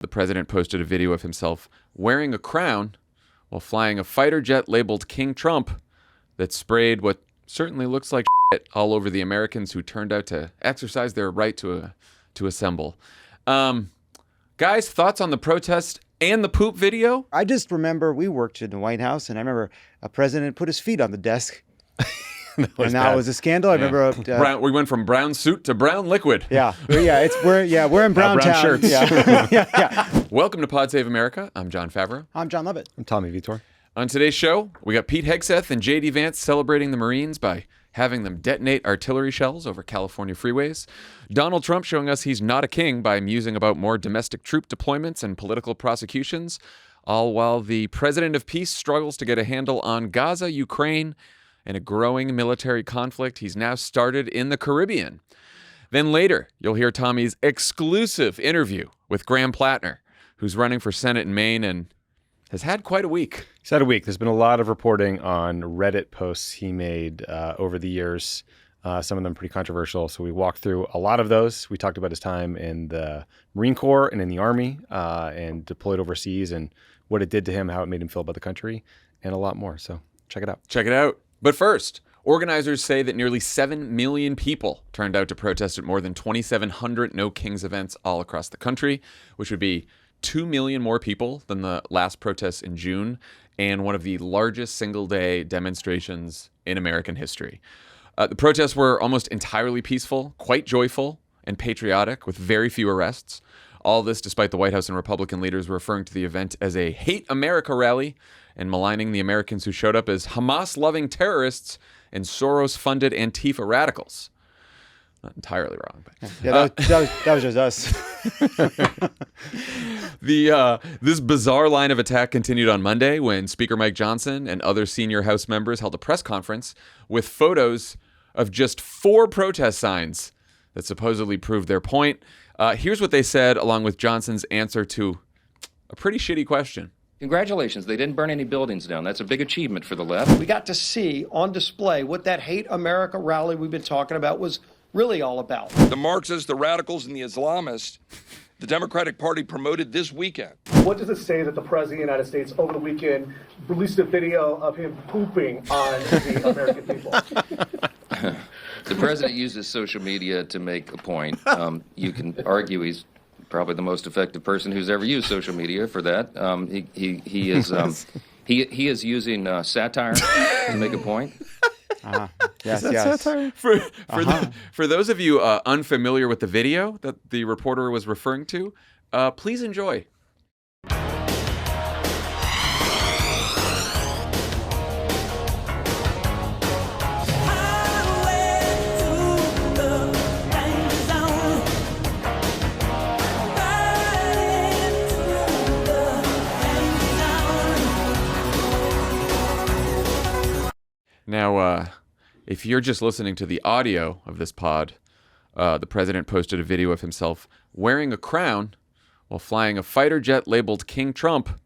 The president posted a video of himself wearing a crown while flying a fighter jet labeled King Trump that sprayed what certainly looks like shit all over the Americans who turned out to exercise their right to assemble. Guys, thoughts on the protest and the poop video? I just remember we worked in the White House, and I remember a president put his feet on the desk. That was a scandal. I remember we went from brown suit to brown liquid. We're in brown town. Shirts. Yeah. Welcome to Pod Save America. I'm John Favreau. I'm John Lovett. I'm Tommy Vitor. On today's show, we got Pete Hegseth and J.D. Vance celebrating the Marines by having them detonate artillery shells over California freeways. Donald Trump showing us he's not a king by musing about more domestic troop deployments and political prosecutions, all while the president of peace struggles to get a handle on Gaza, Ukraine, and a growing military conflict he's now started in the Caribbean. Then later, you'll hear Tommy's exclusive interview with Graham Platner, who's running for Senate in Maine and has had quite a week. He's had a week. There's been a lot of reporting on Reddit posts he made over the years, some of them pretty controversial. So we walked through a lot of those. We talked about his time in the Marine Corps and in the Army and deployed overseas and what it did to him, how it made him feel about the country, and a lot more. So check it out. Check it out. But first, organizers say that nearly 7 million people turned out to protest at more than 2,700 No Kings events all across the country, which would be 2 million more people than the last protests in June, and one of the largest single-day demonstrations in American history. The protests were almost entirely peaceful, quite joyful, and patriotic, with very few arrests. All this despite the White House and Republican leaders referring to the event as a Hate America rally and maligning the Americans who showed up as Hamas-loving terrorists and Soros-funded Antifa radicals. Not entirely wrong. But, that was just us. This bizarre line of attack continued on Monday when Speaker Mike Johnson and other senior House members held a press conference with photos of just 4 protest signs that supposedly proved their point. Here's what they said, along with Johnson's answer to a pretty shitty question. Congratulations, they didn't burn any buildings down. That's a big achievement for the left. We got to see on display what that Hate America rally we've been talking about was really all about. The Marxists, the radicals, and the Islamists, the Democratic Party promoted this weekend. What does it say that the President of the United States over the weekend released a video of him pooping on the American people? The president uses social media to make a point. You can argue he's probably the most effective person who's ever used social media for that. He is using satire to make a point. Yes. Satire? For those of you unfamiliar with the video that the reporter was referring to, please enjoy. Now, if you're just listening to the audio of this pod, the president posted a video of himself wearing a crown while flying a fighter jet labeled King Trump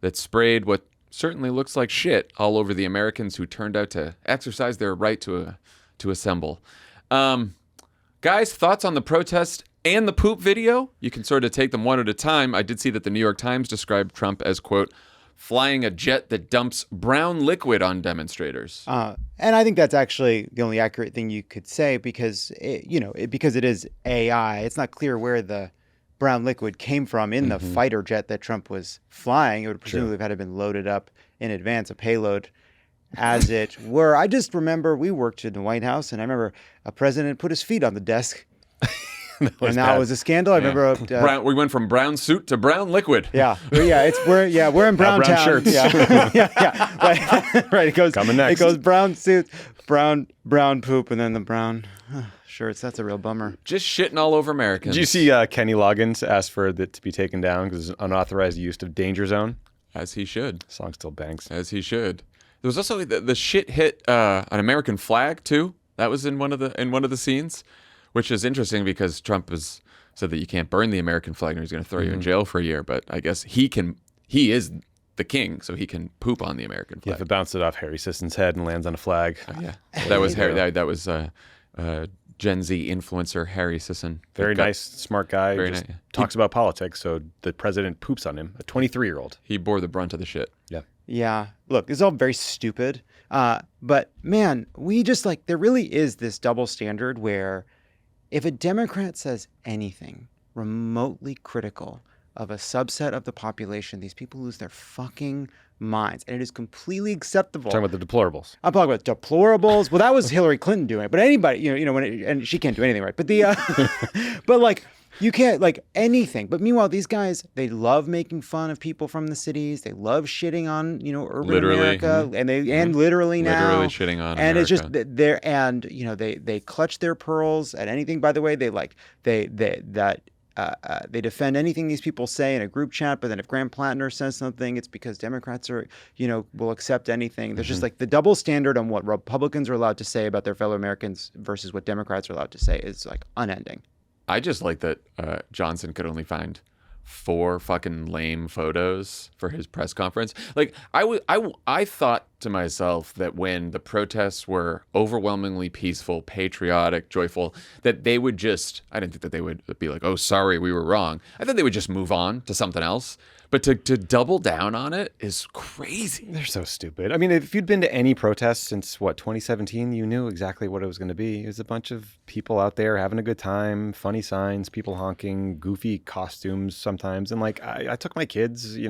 that sprayed what certainly looks like shit all over the Americans who turned out to exercise their right to assemble. Guys, thoughts on the protest and the poop video? You can sort of take them one at a time. I did see that the New York Times described Trump as, quote, flying a jet that dumps brown liquid on demonstrators. And I think that's actually the only accurate thing you could say because it is AI. It's not clear where the brown liquid came from in the fighter jet that Trump was flying. It would presumably have had to been loaded up in advance, a payload, as it were. I just remember we worked in the White House, and I remember a president put his feet on the desk. That was a scandal. I remember we went from brown suit to brown liquid. We're in brown town. Shirts. Right. It goes coming next. It goes brown suit, brown poop, and then the brown shirts. That's a real bummer. Just shitting all over Americans. Did you see Kenny Loggins ask for it to be taken down because it's unauthorized use of Danger Zone? As he should. Song still bangs. As he should. There was also the shit hit an American flag too. That was in one of the scenes. Which is interesting because Trump has said that you can't burn the American flag and he's going to throw you in jail for a year. But I guess he is the king, so he can poop on the American flag. Yeah, if it bounced it off Harry Sisson's head and lands on a flag. That was Harry. That was Gen Z influencer Harry Sisson. Very nice, smart guy. Very just nice. talks about politics, so the president poops on him. A 23-year-old. He bore the brunt of the shit. Yeah. Yeah. Look, it's all very stupid. But man, we just like, there really is this double standard where if a Democrat says anything remotely critical of a subset of the population, these people lose their fucking minds. And it is completely acceptable. Talking about the deplorables. I'm talking about deplorables. Well, that was Hillary Clinton doing it. But anybody, and she can't do anything right. But but like, you can't, like, anything. But meanwhile, these guys, they love making fun of people from the cities. They love shitting on, urban Literally. America, and literally now. Literally shitting on and America. It's just they clutch their pearls at anything. By the way, they defend anything these people say in a group chat. But then if Graham Platner says something, it's because Democrats are, will accept anything. There's just like the double standard on what Republicans are allowed to say about their fellow Americans versus what Democrats are allowed to say is like unending. I just like that Johnson could only find 4 fucking lame photos for his press conference. Like, I thought to myself that when the protests were overwhelmingly peaceful, patriotic, joyful, that they would just, I didn't think that they would be like, oh, sorry, we were wrong. I thought they would just move on to something else. But to double down on it is crazy. They're so stupid. I mean, if you'd been to any protests since, 2017, you knew exactly what it was going to be. It was a bunch of people out there having a good time, funny signs, people honking, goofy costumes sometimes. And, like, I took my kids, we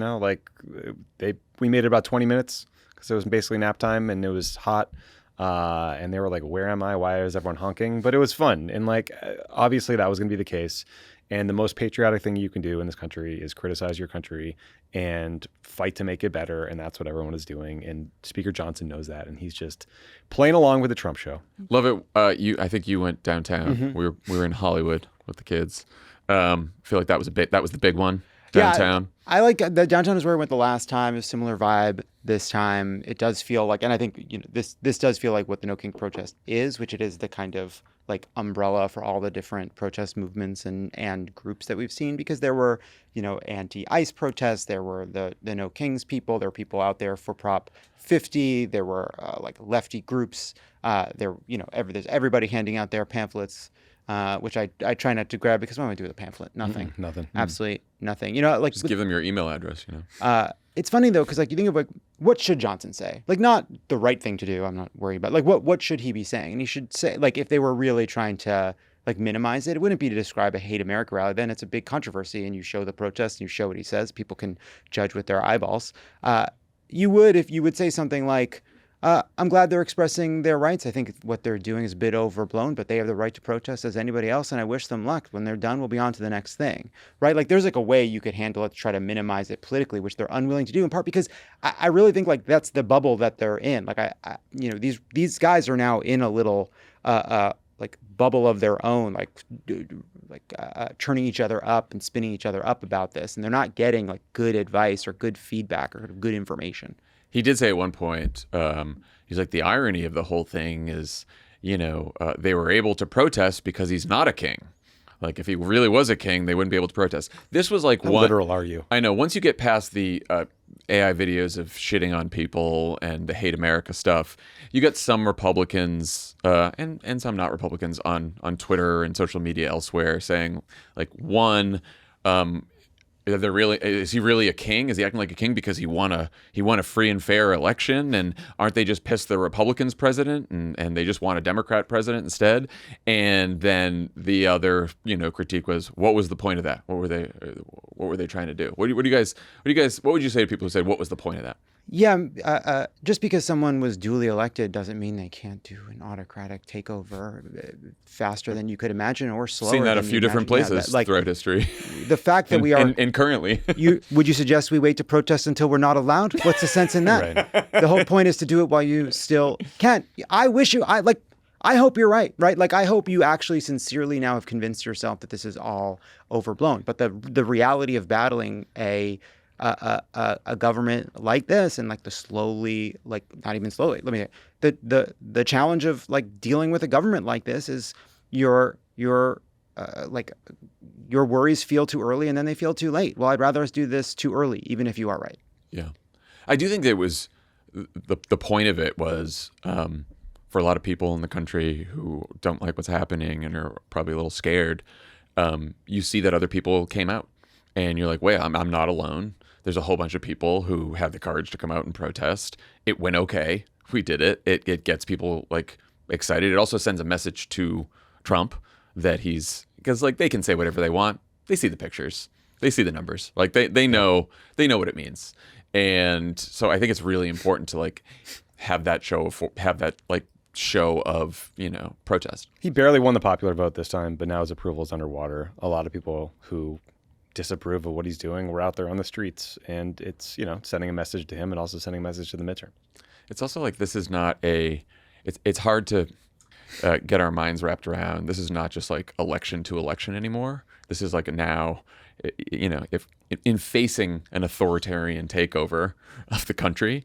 made it about 20 minutes because it was basically nap time and it was hot. And they were like, where am I? Why is everyone honking? But it was fun. And, like, obviously that was going to be the case. And the most patriotic thing you can do in this country is criticize your country and fight to make it better. And that's what everyone is doing. And Speaker Johnson knows that. And he's just playing along with the Trump show. Lovett, I think you went downtown. Mm-hmm. We were in Hollywood with the kids. I feel like that was the big one downtown. Yeah, I like the downtown is where we went the last time. A similar vibe this time. It does feel like, and I think this does feel like what the No King protest is, which it is the kind of like umbrella for all the different protest movements and groups that we've seen, because there were anti-ICE protests, there were the No Kings people, there were people out there for Prop 50, there were like lefty groups, there's everybody handing out their pamphlets. Which I try not to grab because what am I do with a pamphlet? Nothing. Nothing. Absolutely nothing. Just give them your email address, It's funny though, because like you think of like what should Johnson say? Like not the right thing to do. I'm not worried about like what should he be saying? And he should say like if they were really trying to like minimize it, it wouldn't be to describe a Hate America rally. Then it's a big controversy, and you show the protest and you show what he says. People can judge with their eyeballs. You would if you would say something like. I'm glad they're expressing their rights. I think what they're doing is a bit overblown, but they have the right to protest as anybody else, and I wish them luck. When they're done, we'll be on to the next thing, right? Like there's like a way you could handle it to try to minimize it politically, which they're unwilling to do in part because I really think like that's the bubble that they're in. Like these guys are now in a little like bubble of their own, like turning each other up and spinning each other up about this, and they're not getting like good advice or good feedback or good information. He did say at one point, he's like, the irony of the whole thing is, they were able to protest because he's not a king. Like, if he really was a king, they wouldn't be able to protest. This was like How literal are you? I know. Once you get past the AI videos of shitting on people and the Hate America stuff, you got some Republicans and some not Republicans on Twitter and social media elsewhere saying, like, one, is he really a king? Is he acting like a king because he won a free and fair election? And aren't they just pissed the Republicans president and they just want a Democrat president instead? And then the other critique was, what was the point of that? What were they trying to do? What would you say to people who said, what was the point of that? Yeah, just because someone was duly elected doesn't mean they can't do an autocratic takeover faster than you could imagine or slower. Seen that a few different places throughout history. The fact that we are and currently, would you suggest we wait to protest until we're not allowed? What's the sense in that? Right. The whole point is to do it while you still can. I hope you're right? Like, I hope you actually sincerely now have convinced yourself that this is all overblown. But the reality of battling a government like this and like the slowly, like not even slowly, let me say, the challenge of like dealing with a government like this is your worries feel too early and then they feel too late. Well, I'd rather us do this too early, even if you are right. Yeah. I do think that it was the point of it was for a lot of people in the country who don't like what's happening and are probably a little scared, you see that other people came out, and you're like, wait, I'm not alone. There's a whole bunch of people who had the courage to come out and protest. It went okay. We did it. It gets people like excited. It also sends a message to Trump that because like they can say whatever they want. They see the pictures. They see the numbers. Like they know what it means. And so I think it's really important to like have that show of, protest. He barely won the popular vote this time, but now his approval is underwater. A lot of people who disapprove of what he's doing were out there on the streets, and it's, sending a message to him and also sending a message to the midterm. It's also like this is not it's hard to get our minds wrapped around. This is not just like election to election anymore. This is like now, if in facing an authoritarian takeover of the country,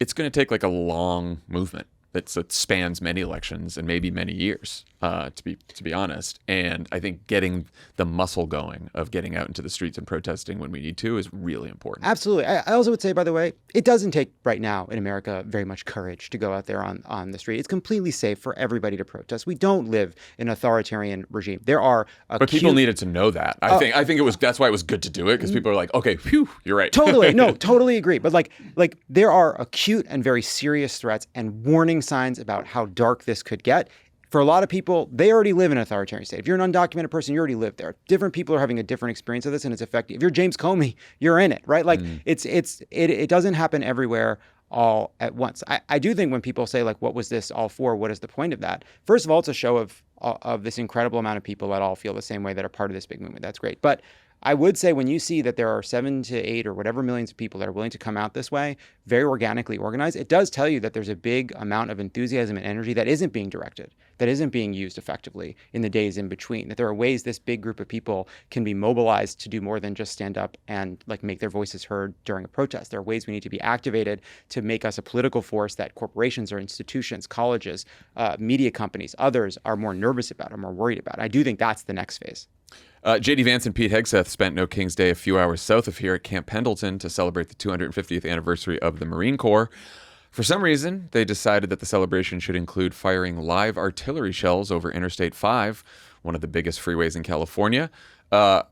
it's going to take like a long movement that spans many elections and maybe many years, to be honest. And I think getting the muscle going of getting out into the streets and protesting when we need to is really important. Absolutely. I also would say, by the way, it doesn't take right now in America very much courage to go out there on the street. It's completely safe for everybody to protest. We don't live in an authoritarian regime. There are but people needed to know that. I think that's why it was good to do it, because people are like, okay, phew, you're right. Totally. No, totally agree. But like there are acute and very serious threats and warning signs about how dark this could get. For a lot of people, they already live in an authoritarian state. If you're an undocumented person, you already live there. Different people are having a different experience of this, and it's affecting. If you're James Comey, you're in it, right? Like it doesn't happen everywhere all at once. I do think when people say like, what was this all for? What is the point of that? First of all, it's a show of this incredible amount of people that all feel the same way, that are part of this big movement. That's great. But I would say when you see that there are 7 to 8 or whatever millions of people that are willing to come out this way, very organically organized, it does tell you that there's a big amount of enthusiasm and energy that isn't being directed, that isn't being used effectively in the days in between, that there are ways this big group of people can be mobilized to do more than just stand up and like make their voices heard during a protest. There are ways we need to be activated to make us a political force that corporations or institutions, colleges, media companies, others are more nervous about, are more worried about. I do think that's the next phase. J.D. Vance and Pete Hegseth spent No King's Day a few hours south of here at Camp Pendleton to celebrate the 250th anniversary of the Marine Corps. For some reason, they decided that the celebration should include firing live artillery shells over Interstate 5, one of the biggest freeways in California. Our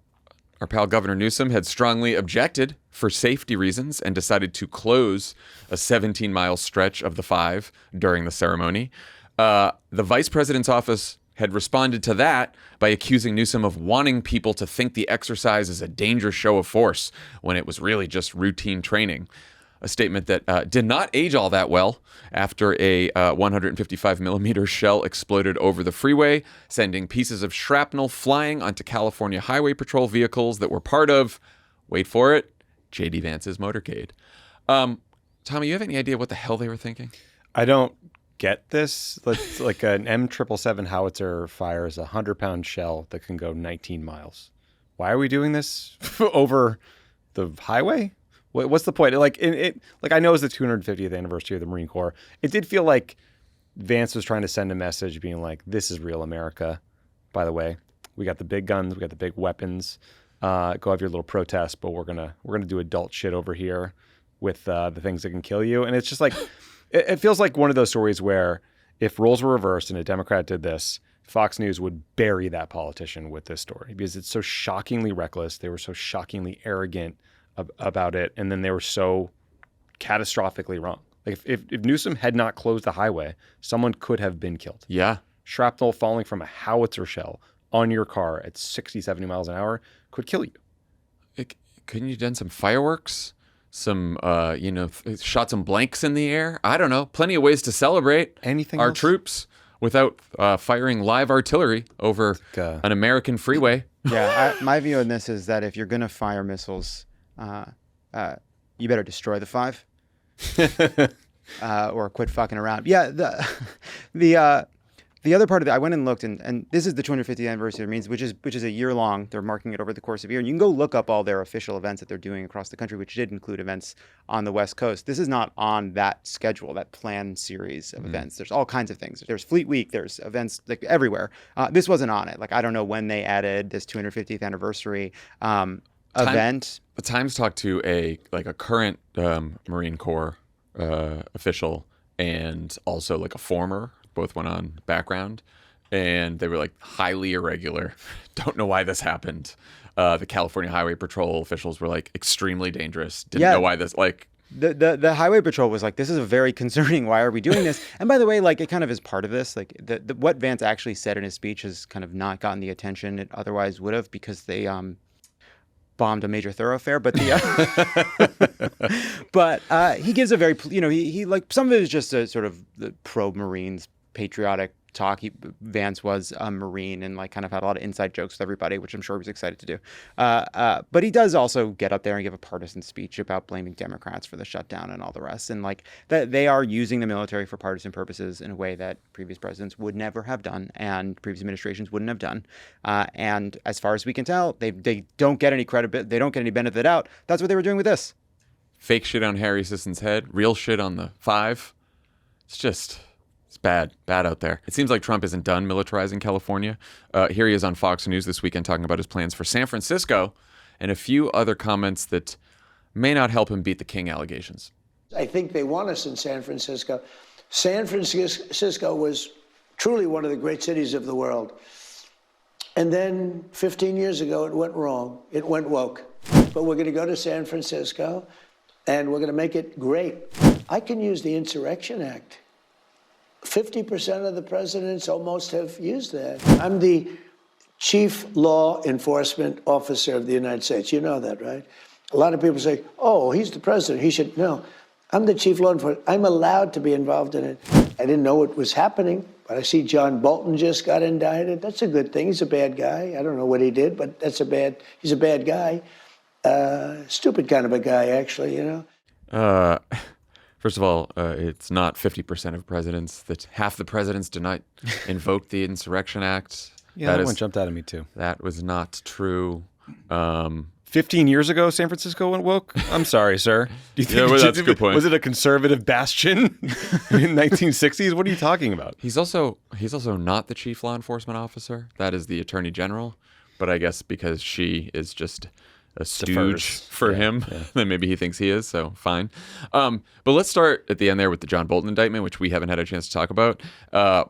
pal Governor Newsom had strongly objected for safety reasons and decided to close a 17-mile stretch of the 5 during the ceremony. The vice president's office had responded to that by accusing Newsom of wanting people to think the exercise is a dangerous show of force when it was really just routine training. A statement that did not age all that well after a 155 millimeter shell exploded over the freeway, sending pieces of shrapnel flying onto California Highway Patrol vehicles that were part of, wait for it, J.D. Vance's motorcade. Tommy, you have any idea what the hell they were thinking? I don't get this. Like an M777 howitzer fires a 100-pound shell that can go 19 miles. Why are we doing this over the highway? What's the point? Like I know it's the 250th anniversary of the Marine Corps. It did feel like Vance was trying to send a message, being like, "This is real America. By the way, we got the big guns, we got the big weapons. Go have your little protest, but we're gonna do adult shit over here with the things that can kill you." And it's just like. It feels like one of those stories where if roles were reversed and a Democrat did this, Fox News would bury that politician with this story because it's so shockingly reckless. They were so shockingly arrogant about it. And then they were so catastrophically wrong. Like if Newsom had not closed the highway, someone could have been killed. Yeah. Shrapnel falling from a howitzer shell on your car at 60, 70 miles an hour could kill you. Couldn't you have done some fireworks? Some, shot some blanks in the air. I don't know. Plenty of ways to celebrate anything our else? Troops without firing live artillery over an American freeway. Yeah, my view on this is that if you're going to fire missiles, you better destroy the 5 or quit fucking around. Yeah, the other part of it, I went and looked, and this is the 250th anniversary of Marines, which is a year long. They're marking it over the course of a year. And you can go look up all their official events that they're doing across the country, which did include events on the West Coast. This is not on that schedule, that planned series of events. There's all kinds of things. There's Fleet Week. There's events like everywhere. This wasn't on it. Like, I don't know when they added this 250th anniversary event. The Times talked to a current Marine Corps official, and also like a former. Both went on background, and they were like highly irregular. Don't know why this happened. The California Highway Patrol officials were like extremely dangerous. Didn't know why this like. The Highway Patrol was like, this is very concerning. Why are we doing this? And by the way, like, it kind of is part of this. Like, what Vance actually said in his speech has kind of not gotten the attention it otherwise would have, because they bombed a major thoroughfare. But he gives a very, he like, some of it is just a sort of the pro-Marines patriotic talk. Vance was a Marine and like kind of had a lot of inside jokes with everybody, which I'm sure he was excited to do. But he does also get up there and give a partisan speech about blaming Democrats for the shutdown and all the rest. And like that they are using the military for partisan purposes in a way that previous presidents would never have done and previous administrations wouldn't have done. And as far as we can tell, they don't get any credit. They don't get any benefit out. That's what they were doing with this. Fake shit on Harry Sisson's head, real shit on the 5. It's bad out there. It seems like Trump isn't done militarizing California. Here he is on Fox News this weekend talking about his plans for San Francisco and a few other comments that may not help him beat the King allegations. I think they want us in San Francisco. San Francisco was truly one of the great cities of the world. And then 15 years ago, it went wrong. It went woke. But we're going to go to San Francisco, and we're going to make it great. I can use the Insurrection Act. 50% of the presidents almost have used that. I'm the chief law enforcement officer of the United States. You know that, right? A lot of people say, oh, he's the president. He should. No, I'm the chief law enforcement. I'm allowed to be involved in it. I didn't know what was happening, but I see John Bolton just got indicted. That's a good thing. He's a bad guy. I don't know what he did, but he's a bad guy. Stupid kind of a guy, actually, First of all, it's not 50% of presidents. That half the presidents did not invoke the Insurrection Act. Yeah, that one jumped out at me too. That was not true. 15 years ago, San Francisco went woke? I'm sorry, sir. Do you think that's a good point. Was it a conservative bastion in 1960s? What are you talking about? He's also not the chief law enforcement officer. That is the attorney general. But I guess because she is just a stooge for him, then maybe he thinks he is, so fine. But let's start at the end there with the John Bolton indictment, which we haven't had a chance to talk about.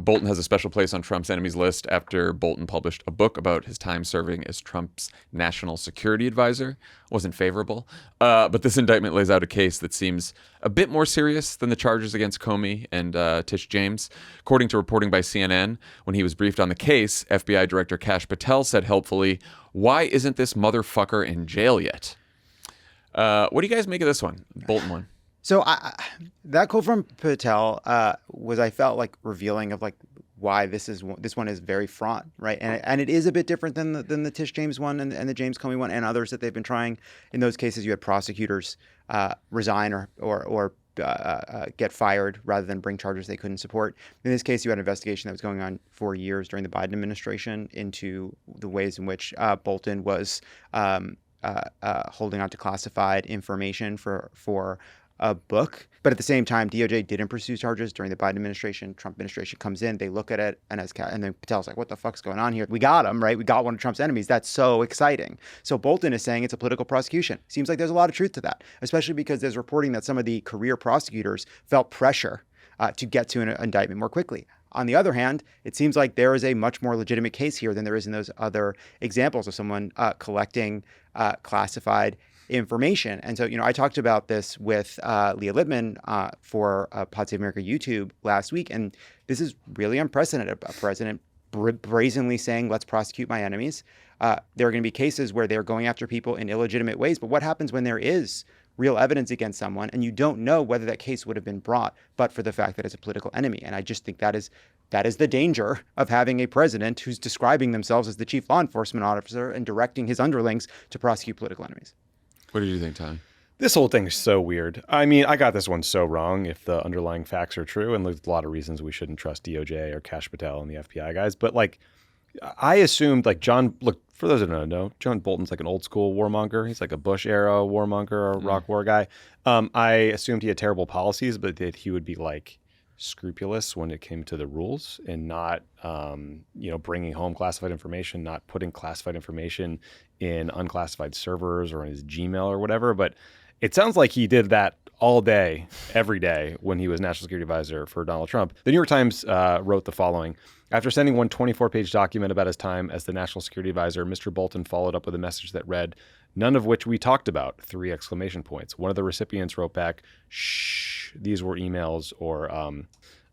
Bolton has a special place on Trump's enemies list after Bolton published a book about his time serving as Trump's national security advisor. Wasn't favorable. But this indictment lays out a case that seems a bit more serious than the charges against Comey and Tish James. According to reporting by CNN, when he was briefed on the case, FBI Director Kash Patel said helpfully, "Why isn't this motherfucker in jail yet?" What do you guys make of this one, Bolton one? So that quote from Patel I felt like revealing of like why this one is very fraught, right? And it is a bit different than the Tish James one and the James Comey one and others that they've been trying. In those cases, you had prosecutors resign or get fired rather than bring charges they couldn't support. In this case, you had an investigation that was going on for years during the Biden administration into the ways in which Bolton was holding on to classified information for a book. But at the same time, DOJ didn't pursue charges during the Biden administration. Trump administration comes in, they look at it, and then Patel's like, what the fuck's going on here? We got him, right? We got one of Trump's enemies. That's so exciting. So Bolton is saying it's a political prosecution. Seems like there's a lot of truth to that, especially because there's reporting that some of the career prosecutors felt pressure to get to an indictment more quickly. On the other hand, it seems like there is a much more legitimate case here than there is in those other examples of someone collecting classified information. And so, I talked about this with Leah Littman for Pod Save America YouTube last week. And this is really unprecedented. A president brazenly saying, let's prosecute my enemies. There are going to be cases where they're going after people in illegitimate ways. But what happens when there is real evidence against someone and you don't know whether that case would have been brought but for the fact that it's a political enemy? And I just think that is the danger of having a president who's describing themselves as the chief law enforcement officer and directing his underlings to prosecute political enemies. What did you think, Tommy? This whole thing is so weird. I mean, I got this one so wrong if the underlying facts are true, and there's a lot of reasons we shouldn't trust DOJ or Kash Patel and the FBI guys. But I assumed for those who don't know, John Bolton's like an old school warmonger. He's like a Bush era warmonger or Iraq war guy. I assumed he had terrible policies, but that he would be scrupulous when it came to the rules and not, bringing home classified information, not putting classified information in unclassified servers or in his Gmail or whatever. But it sounds like he did that all day, every day when he was National Security Advisor for Donald Trump. The New York Times wrote the following. After sending one 24-page document about his time as the National Security Advisor, Mr. Bolton followed up with a message that read, "None of which we talked about," 3 exclamation points. One of the recipients wrote back, "Shh." These were emails or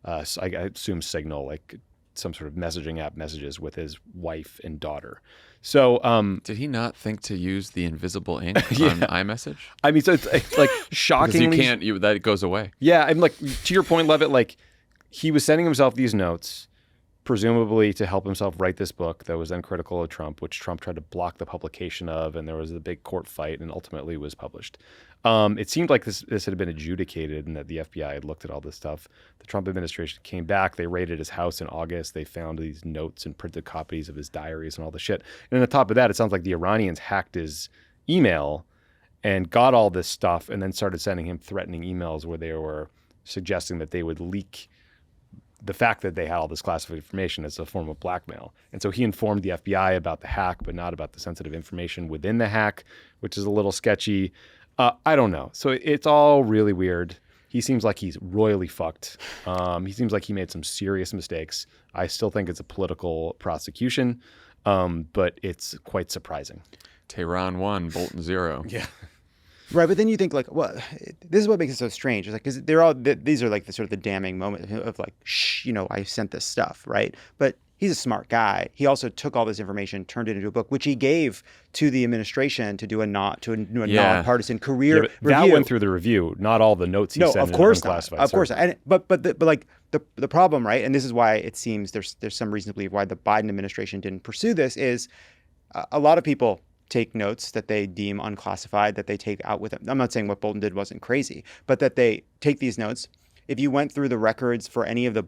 I assume Signal, like some sort of messaging app messages with his wife and daughter. So did he not think to use the invisible ink on iMessage? I mean, so it's like shockingly. Because you can't, that goes away. Yeah, I'm like, to your point, Lovett, like he was sending himself these notes, presumably to help himself write this book that was then critical of Trump, which Trump tried to block the publication of, and there was a big court fight, and ultimately was published. It seemed like this had been adjudicated and that the FBI had looked at all this stuff. The Trump administration came back. They raided his house in August. They found these notes and printed copies of his diaries and all the shit. And on top of that, it sounds like the Iranians hacked his email and got all this stuff and then started sending him threatening emails where they were suggesting that they would leak the fact that they had all this classified information as a form of blackmail. And so he informed the FBI about the hack, but not about the sensitive information within the hack, which is a little sketchy. I don't know. So it's all really weird. He seems like he's royally fucked. He seems like he made some serious mistakes. I still think it's a political prosecution, but it's quite surprising. Tehran 1, Bolton 0. Yeah. Right, but then you think like, well, this is what makes it so strange. It's like, because these are like the sort of the damning moment of like, shh, I sent this stuff, right? But he's a smart guy. He also took all this information, turned it into a book, which he gave to the administration to do a nonpartisan career review. That went through the review, not all the notes he sent. No, of course not. Of course not. But like the problem, right? And this is why it seems there's some reason to believe why the Biden administration didn't pursue this is a lot of people take notes that they deem unclassified, that they take out with them. I'm not saying what Bolton did wasn't crazy, but that they take these notes. If you went through the records for any of the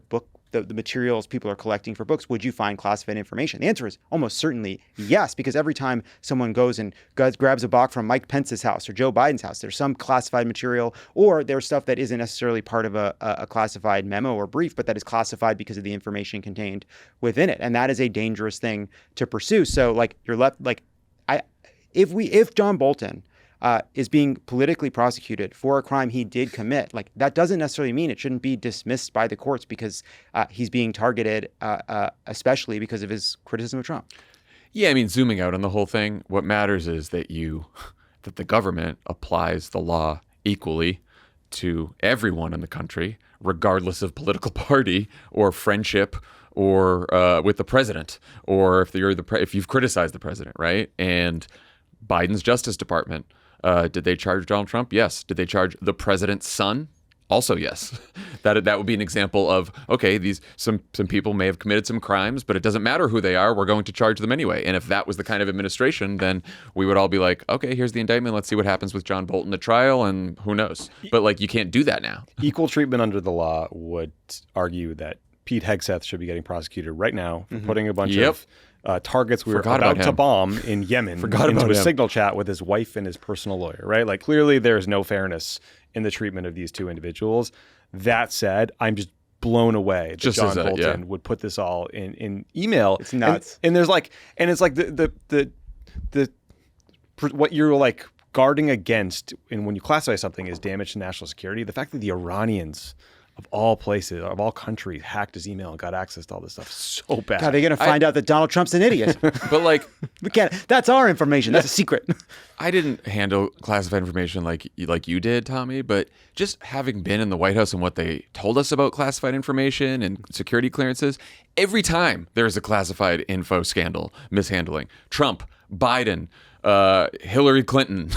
materials people are collecting for books, would you find classified information? The answer is almost certainly yes, because every time someone goes and grabs a box from Mike Pence's house or Joe Biden's house, there's some classified material, or there's stuff that isn't necessarily part of a classified memo or brief, but that is classified because of the information contained within it. And that is a dangerous thing to pursue. So like you're left like, if John Bolton is being politically prosecuted for a crime he did commit, like that doesn't necessarily mean it shouldn't be dismissed by the courts because he's being targeted, especially because of his criticism of Trump. Yeah, I mean, zooming out on the whole thing, what matters is that the government applies the law equally to everyone in the country, regardless of political party or friendship or with the president, or if you've criticized the president, right? And Biden's Justice Department, did they charge Donald Trump? Yes. Did they charge the president's son? Also, yes. That would be an example of, okay, some people may have committed some crimes, but it doesn't matter who they are. We're going to charge them anyway. And if that was the kind of administration, then we would all be like, okay, here's the indictment. Let's see what happens with John Bolton at trial, and who knows. But like, you can't do that now. Equal treatment under the law would argue that Pete Hegseth should be getting prosecuted right now for putting a bunch of targets we were about to bomb in Yemen into a Signal chat with his wife and his personal lawyer, right? Like, clearly there's no fairness in the treatment of these two individuals. That said, I'm just blown away that John Bolton would put this all in email. It's nuts. And there's like, and it's like the what you're like guarding against, and when you classify something as damage to national security, the fact that the Iranians of all places, of all countries, hacked his email and got access to all this stuff is so bad. God, they're going to find out that Donald Trump's an idiot. But like, we can't. That's our information. That's a secret. I didn't handle classified information like you did, Tommy, but just having been in the White House and what they told us about classified information and security clearances, every time there's a classified info scandal, mishandling, Trump, Biden, Hillary Clinton,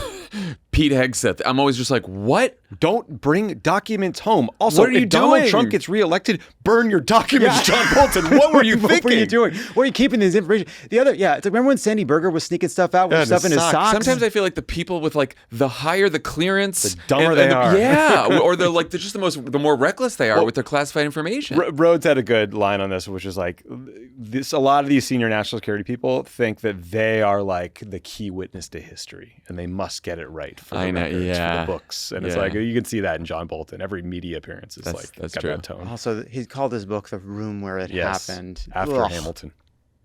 Pete Hegseth, I'm always just like, what? Don't bring documents home. Also, what are you if Donald doing? Trump gets reelected, burn your documents, John Bolton. What were you thinking? What were you doing? Where are you keeping this information? It's like, remember when Sandy Berger was sneaking stuff out with stuff in his socks? Sometimes I feel like the people with like the higher the clearance, the dumber they are. Yeah, or they're like the more reckless they are with their classified information. Rhodes had a good line on this, which is like, a lot of these senior national security people think that they are like the key witness to history, and they must get it right for the records, for the books. And it's like, you can see that in John Bolton. Every media appearance is that's got true. that tone. Also, he called his book "The Room Where It Happened." After Hamilton.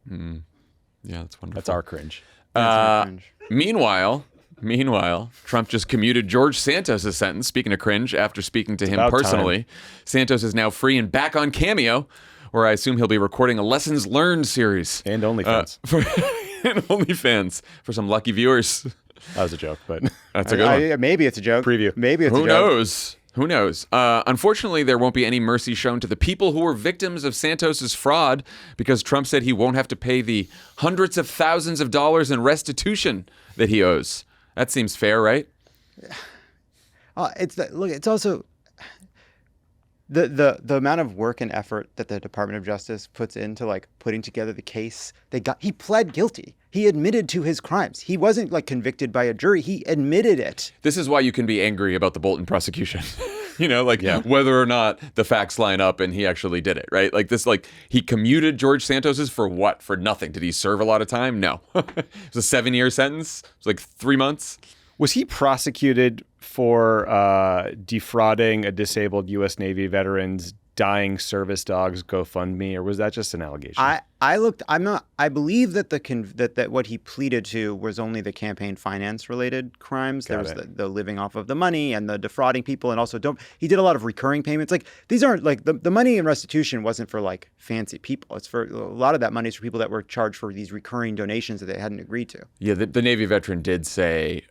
Yeah, that's wonderful. That's our cringe. Meanwhile, Meanwhile, Trump just commuted George Santos' sentence, speaking of cringe, after speaking to him about personally. Santos is now free and back on Cameo, where I assume he'll be recording a Lessons Learned series. And OnlyFans. And OnlyFans for some lucky viewers. That was a joke, but That's a good one. Maybe it's a joke. Preview. Maybe it's a Who joke. knows? Who knows? Unfortunately, there won't be any mercy shown to the people who were victims of Santos's fraud because Trump said he won't have to pay the hundreds of thousands of dollars in restitution that he owes. That seems fair, right? It's also the amount of work and effort that the Department of Justice puts into like putting together the case. He pled guilty. He admitted to his crimes. He wasn't like convicted by a jury. He admitted it. This is why you can be angry about the Bolton prosecution. Whether or not the facts line up and he actually did it, right? Like this, like he commuted George Santos's for what? For nothing. Did he serve a lot of time? No. It was a 7-year sentence. It was like 3 months. was he prosecuted for defrauding a disabled U.S. Navy veteran's dying service dog's GoFundMe, or was that just an allegation? I looked. I'm not. I believe that that what he pleaded to was only the campaign finance related crimes. There was the living off of the money and the defrauding people, and also he did a lot of recurring payments. Like these aren't like the money in restitution wasn't for like fancy people. It's for a lot of that money is for people that were charged for these recurring donations that they hadn't agreed to. Yeah, the Navy veteran did say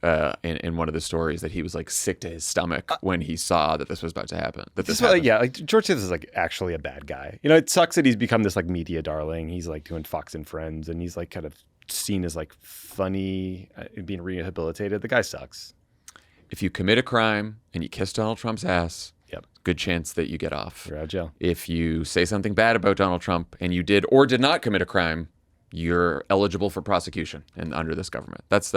in one of the stories that he was like sick to his stomach when he saw that this was about to happen. Like George Santos is like actually a bad guy. You know, it sucks that he's become this like media darling. He's like doing Fox and Friends, and he's like kind of seen as like funny, being rehabilitated. The guy sucks. If you commit a crime and you kiss Donald Trump's ass, good chance that you get off. You're out of jail. If you say something bad about Donald Trump and you did or did not commit a crime, you're eligible for prosecution and under this government. That's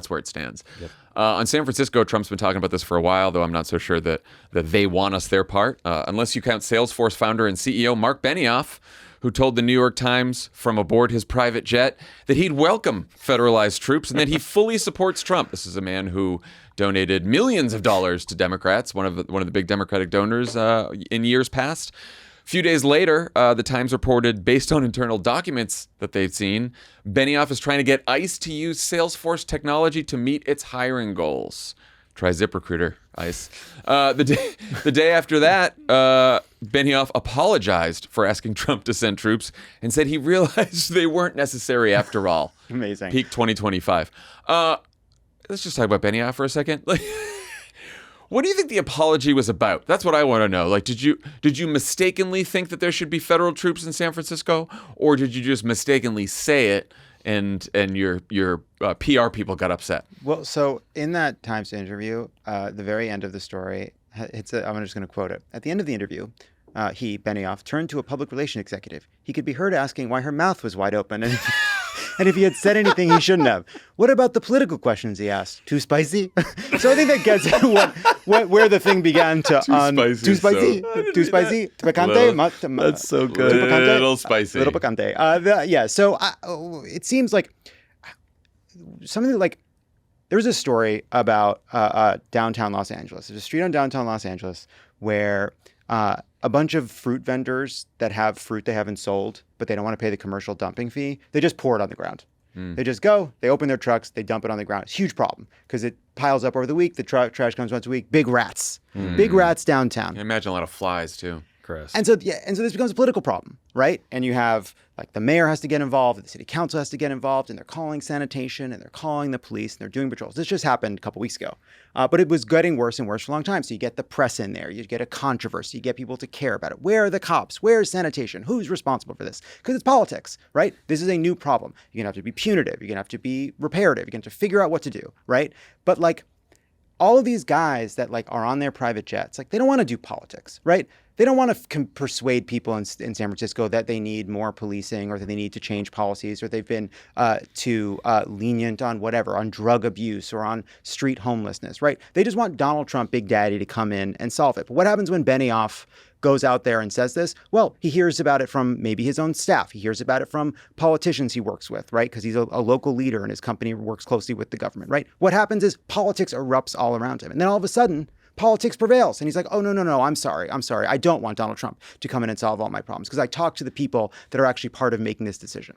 where it stands. Yep. On San Francisco, Trump's been talking about this for a while, though I'm not so sure that they want us their part, unless you count Salesforce founder and CEO Mark Benioff, who told the New York Times from aboard his private jet that he'd welcome federalized troops and that he fully supports Trump. This is a man who donated millions of dollars to Democrats, one of the big Democratic donors in years past. A few days later, the Times reported, based on internal documents that they've seen, Benioff is trying to get ICE to use Salesforce technology to meet its hiring goals. Try ZipRecruiter, ICE. The day after that, Benioff apologized for asking Trump to send troops and said he realized they weren't necessary after all. Amazing. Peak 2025. Let's just talk about Benioff for a second. Like, what do you think the apology was about? That's what I want to know. Like, did you mistakenly think that there should be federal troops in San Francisco, or did you just mistakenly say it and your PR people got upset? Well, so in that Times interview, the very end of the story, I'm just going to quote it. At the end of the interview, Benioff, turned to a public relations executive. He could be heard asking why her mouth was wide open and if he had said anything he shouldn't have. What about the political questions, he asked? Too spicy? So I think that gets at where the thing began to... Too spicy? Too spicy? Picante? That's so good. A little spicy. Little picante. So it seems like something like... There's a story about downtown Los Angeles. There's a street on downtown Los Angeles where a bunch of fruit vendors that have fruit they haven't sold, but they don't want to pay the commercial dumping fee, they just pour it on the ground. They just go, they open their trucks, they dump it on the ground. It's a huge problem because it piles up over the week. The trash comes once a week. Big rats. Big rats downtown. I imagine a lot of flies, too. Gross. And so this becomes a political problem, right? And you have like the mayor has to get involved, the city council has to get involved, and they're calling sanitation and they're calling the police and they're doing patrols. This just happened a couple weeks ago, but it was getting worse and worse for a long time. So you get the press in there, you get a controversy, you get people to care about it. Where are the cops? Where is sanitation? Who's responsible for this? Because it's politics, right? This is a new problem. You're gonna have to be punitive. You're gonna have to be reparative. You're gonna have to figure out what to do, right? But like all of these guys that like are on their private jets, like they don't want to do politics, right? They don't want to persuade people in San Francisco that they need more policing or that they need to change policies or they've been too lenient on whatever, on drug abuse or on street homelessness, right? They just want Donald Trump, Big Daddy, to come in and solve it. But what happens when Benioff goes out there and says this? Well, he hears about it from maybe his own staff. He hears about it from politicians he works with, right? Because he's a local leader and his company works closely with the government, right? What happens is politics erupts all around him. And then all of a sudden, politics prevails. And he's like, oh, no, I'm sorry. I don't want Donald Trump to come in and solve all my problems because I talked to the people that are actually part of making this decision.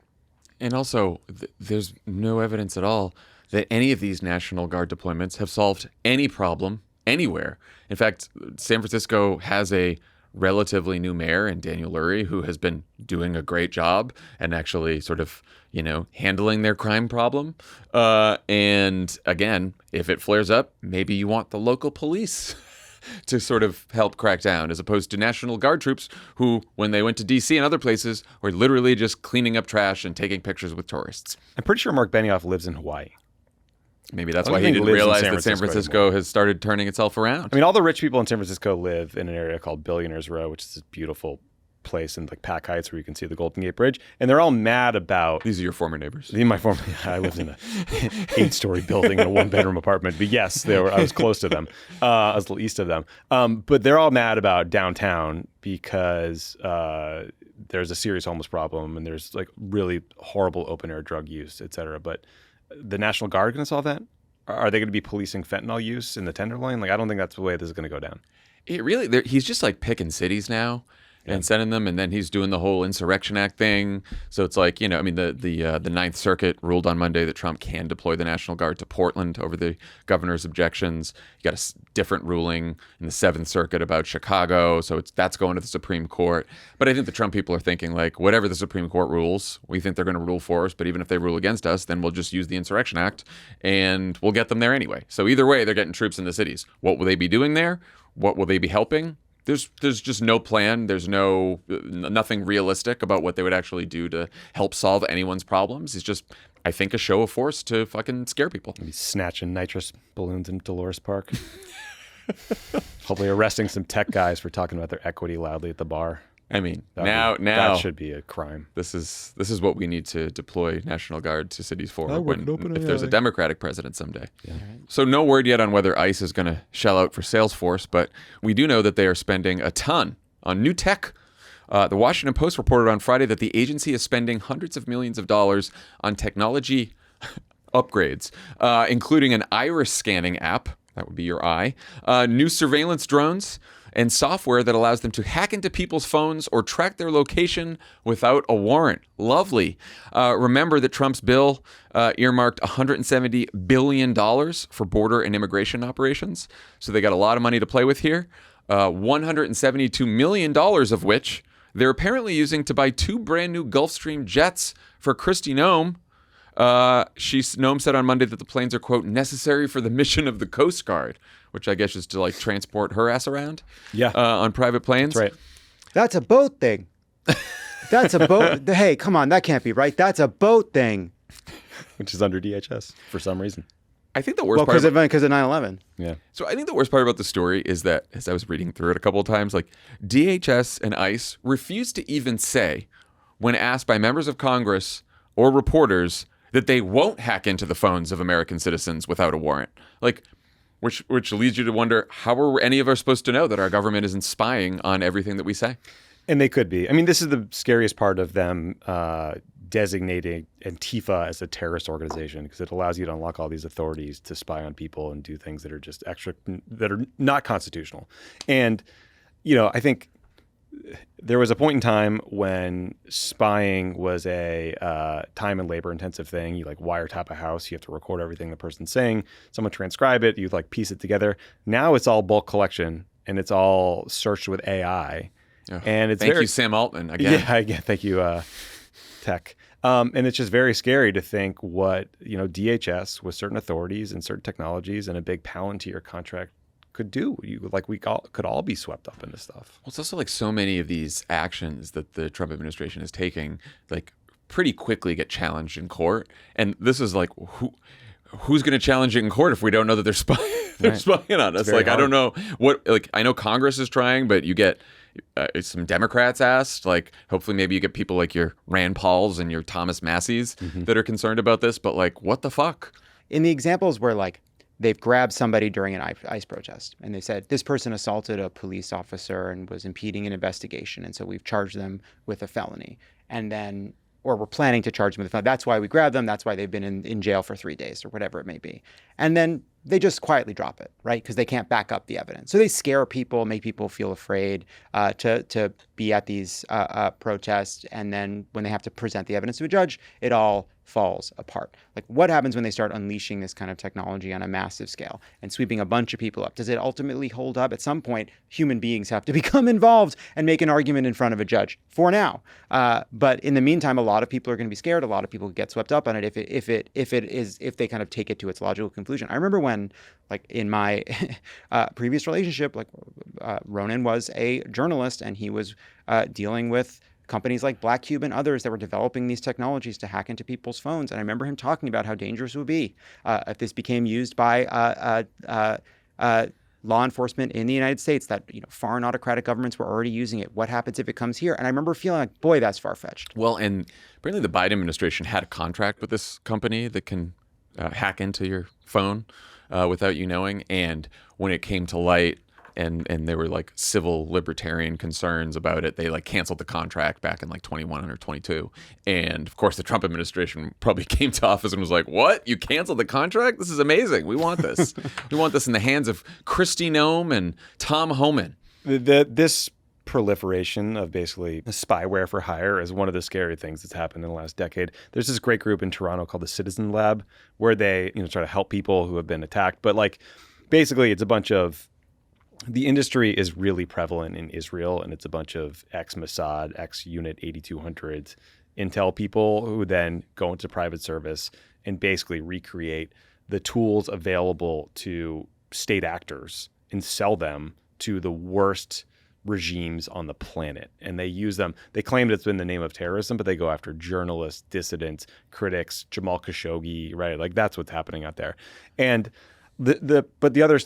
And also, there's no evidence at all that any of these National Guard deployments have solved any problem anywhere. In fact, San Francisco has a relatively new mayor in Daniel Lurie who has been doing a great job and actually sort of, handling their crime problem. And again, if it flares up, maybe you want the local police to sort of help crack down, as opposed to National Guard troops who, when they went to D.C. and other places, were literally just cleaning up trash and taking pictures with tourists. I'm pretty sure Mark Benioff lives in Hawaii. Maybe that's why he didn't realize that San Francisco has started turning itself around. I mean, all the rich people in San Francisco live in an area called Billionaires Row, which is this beautiful place in like Pac Heights where you can see the Golden Gate Bridge, and they're all mad about. These are your former neighbors. I lived in a 8-story building in a 1-bedroom apartment, but yes, I was close to them. I was a little east of them, but they're all mad about downtown because there's a serious homeless problem and there's like really horrible open air drug use, et cetera. But the National Guard going to solve that? Are they going to be policing fentanyl use in the Tenderloin? Like, I don't think that's the way this is going to go down. He's just like picking cities now and sending them, and then he's doing the whole Insurrection Act thing. So it's like, the Ninth Circuit ruled on Monday that Trump can deploy the National Guard to Portland over the governor's objections. You got a different ruling in the Seventh Circuit about Chicago, so that's going to the Supreme Court. But I think the Trump people are thinking, like, whatever the Supreme Court rules, we think they're going to rule for us, but even if they rule against us, then we'll just use the Insurrection Act, and we'll get them there anyway. So either way, they're getting troops in the cities. What will they be doing there? What will they be helping? There's just no plan. There's nothing realistic about what they would actually do to help solve anyone's problems. It's just, I think, a show of force to fucking scare people. Maybe snatching nitrous balloons in Dolores Park. Hopefully arresting some tech guys for talking about their equity loudly at the bar. I mean, now that should be a crime. This is what we need to deploy National Guard to cities for if there's a Democratic president someday. Yeah. So no word yet on whether ICE is going to shell out for Salesforce, but we do know that they are spending a ton on new tech. The Washington Post reported on Friday that the agency is spending hundreds of millions of dollars on technology upgrades, including an iris scanning app. That would be your eye. New surveillance drones and software that allows them to hack into people's phones or track their location without a warrant. Lovely. Remember that Trump's bill earmarked $170 billion for border and immigration operations. So they got a lot of money to play with here. $172 million of which they're apparently using to buy 2 brand new Gulfstream jets for Kristi Noem. Noem said on Monday that the planes are, quote, necessary for the mission of the Coast Guard, which I guess is to like transport her ass around on private planes. That's right. That's a boat thing. That's a boat. Hey, come on. That can't be right. That's a boat thing. Which is under DHS for some reason. I think the worst part because of 9/11. Yeah. So I think the worst part about the story is that, as I was reading through it a couple of times, like DHS and ICE refused to even say, when asked by members of Congress or reporters, that they won't hack into the phones of American citizens without a warrant. Like, which leads you to wonder, how are any of us supposed to know that our government isn't spying on everything that we say? And they could be. I mean, this is the scariest part of them designating Antifa as a terrorist organization, because it allows you to unlock all these authorities to spy on people and do things that are just that are not constitutional. And, I think there was a point in time when spying was a time and labor intensive thing. You like wiretap a house, you have to record everything the person's saying, someone transcribe it, you like piece it together. Now it's all bulk collection and it's all searched with AI. Oh, and it's thank you, Sam Altman, again. Yeah, thank you, tech. And it's just very scary to think what, DHS with certain authorities and certain technologies and a big Palantir contract could do. We could all be swept up in this stuff. Well, it's also like so many of these actions that the Trump administration is taking, like pretty quickly get challenged in court. And this is like, who's going to challenge it in court if we don't know that they're spying on us? Like, hard. I don't know what, like, I know Congress is trying, but you get some Democrats asked, like, hopefully maybe you get people like your Rand Pauls and your Thomas Masseys that are concerned about this, but like, what the fuck? In the examples where like, they've grabbed somebody during an ICE protest and they said, this person assaulted a police officer and was impeding an investigation. And so we've charged them with a felony. And then, or we're planning to charge them with a felony. That's why we grabbed them. That's why they've been in jail for 3 days or whatever it may be. And then they just quietly drop it, right? Because they can't back up the evidence. So they scare people, make people feel afraid to be at these protests. And then when they have to present the evidence to a judge, it all falls apart. Like, what happens when they start unleashing this kind of technology on a massive scale and sweeping a bunch of people up? Does it ultimately hold up? At some point, human beings have to become involved and make an argument in front of a judge. For now, but in the meantime, a lot of people are going to be scared. A lot of people get swept up on it if they kind of take it to its logical conclusion. I remember when, like, in my previous relationship, like, Ronan was a journalist and he was dealing with companies like Black Cube and others that were developing these technologies to hack into people's phones. And I remember him talking about how dangerous it would be if this became used by law enforcement in the United States, that, you know, foreign autocratic governments were already using it. What happens if it comes here? And I remember feeling like, boy, that's far-fetched. Well, and apparently the Biden administration had a contract with this company that can hack into your phone without you knowing. And when it came to light, and there were like civil libertarian concerns about it, they like canceled the contract back in like 21 or 22. And of course, the Trump administration probably came to office and was like, "What? You canceled the contract? This is amazing. We want this. We want this in the hands of Kristi Noem and Tom Homan." This proliferation of basically spyware for hire is one of the scary things that's happened in the last decade. There's this great group in Toronto called the Citizen Lab, where they, you know, try to help people who have been attacked. But like, basically, it's a bunch of, the industry is really prevalent in Israel, and it's a bunch of ex-Mossad, ex-Unit 8200 intel people who then go into private service and basically recreate the tools available to state actors and sell them to the worst regimes on the planet. And they use them. They claim it's in the name of terrorism, but they go after journalists, dissidents, critics, Jamal Khashoggi, right? Like, that's what's happening out there. And the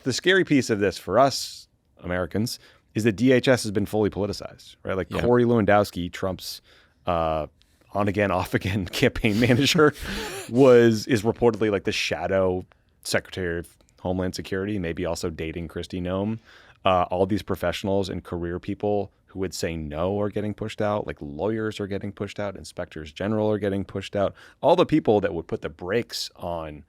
scary piece of this for us Americans is that DHS has been fully politicized, right? Like, Corey Lewandowski, Trump's on again, off again campaign manager, is reportedly like the shadow Secretary of Homeland Security, maybe also dating Kristi Noem. All these professionals and career people who would say no are getting pushed out. Like, lawyers are getting pushed out. Inspectors general are getting pushed out. All the people that would put the brakes on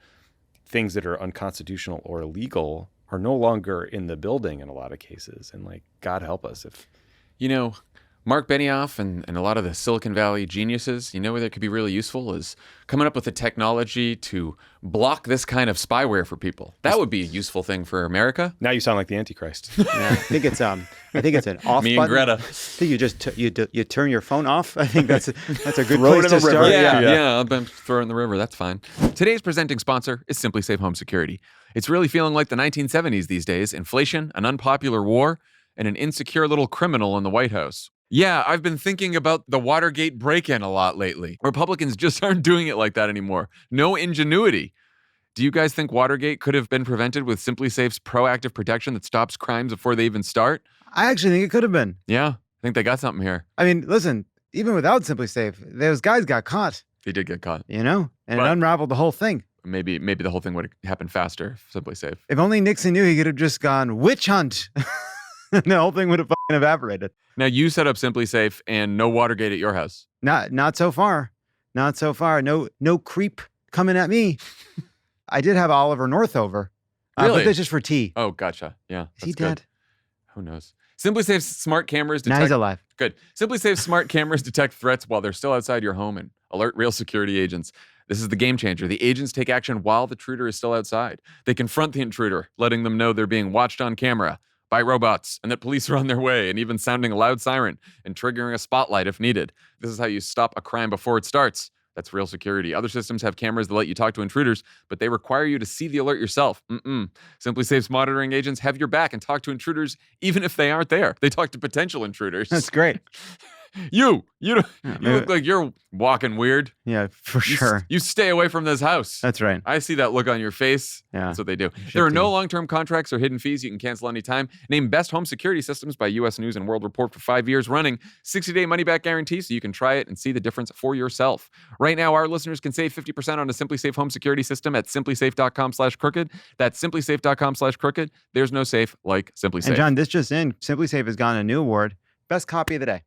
things that are unconstitutional or illegal are no longer in the building in a lot of cases. And like, God help us if... You know, Mark Benioff and a lot of the Silicon Valley geniuses, you know where that could be really useful is coming up with the technology to block this kind of spyware for people. That would be a useful thing for America. Now you sound like the Antichrist. Yeah, I think it's an off Me button. and Greta. I think you just you turn your phone off. I think that's a good Throw it place in to the river. start. Yeah, I'll throw it in the river. That's fine. Today's presenting sponsor is Simply Safe Home Security. It's really feeling like the 1970s these days. Inflation, an unpopular war, and an insecure little criminal in the White House. Yeah, I've been thinking about the Watergate break-in a lot lately. Republicans just aren't doing it like that anymore. No ingenuity. Do you guys think Watergate could have been prevented with Simply Safe's proactive protection that stops crimes before they even start? I actually think it could have been. Yeah, I think they got something here. I mean, listen, even without Simply Safe, those guys got caught. They did get caught. You know, and But- it unraveled the whole thing. Maybe the whole thing would have happened faster if Simply Safe. If only Nixon knew, he could have just gone witch hunt. The whole thing would have fucking evaporated. Now, you set up Simply Safe and no Watergate at your house. Not so far. Not so far. No creep coming at me. I did have Oliver North over. Really? But that's just for tea. Oh, gotcha. Yeah. Is he that's good. dead? Who knows? Simply Safe's smart cameras Now detect... he's alive. Good. Simply Safe's smart cameras detect threats while they're still outside your home and alert real security agents. This is the game changer. The agents take action while the intruder is still outside. They confront the intruder, letting them know they're being watched on camera by robots and that police are on their way, and even sounding a loud siren and triggering a spotlight if needed. This is how you stop a crime before it starts. That's real security. Other systems have cameras that let you talk to intruders, but they require you to see the alert yourself. Simply Safe's monitoring agents have your back and talk to intruders even if they aren't there. They talk to potential intruders. That's great. You look like you're walking weird. Yeah, for sure. You stay away from this house. That's right. I see that look on your face. Yeah. That's what they do. There are no long-term contracts or hidden fees. You can cancel anytime. Named Best Home Security Systems by U.S. News and World Report for 5 years running. 60-day money-back guarantee so you can try it and see the difference for yourself. Right now, our listeners can save 50% on a Simply Safe home security system at simplysafe.com/crooked. That's simplysafe.com/crooked. There's no safe like Simply Safe. And John, this just in, Simply Safe has gotten a new award. Best copy of the day.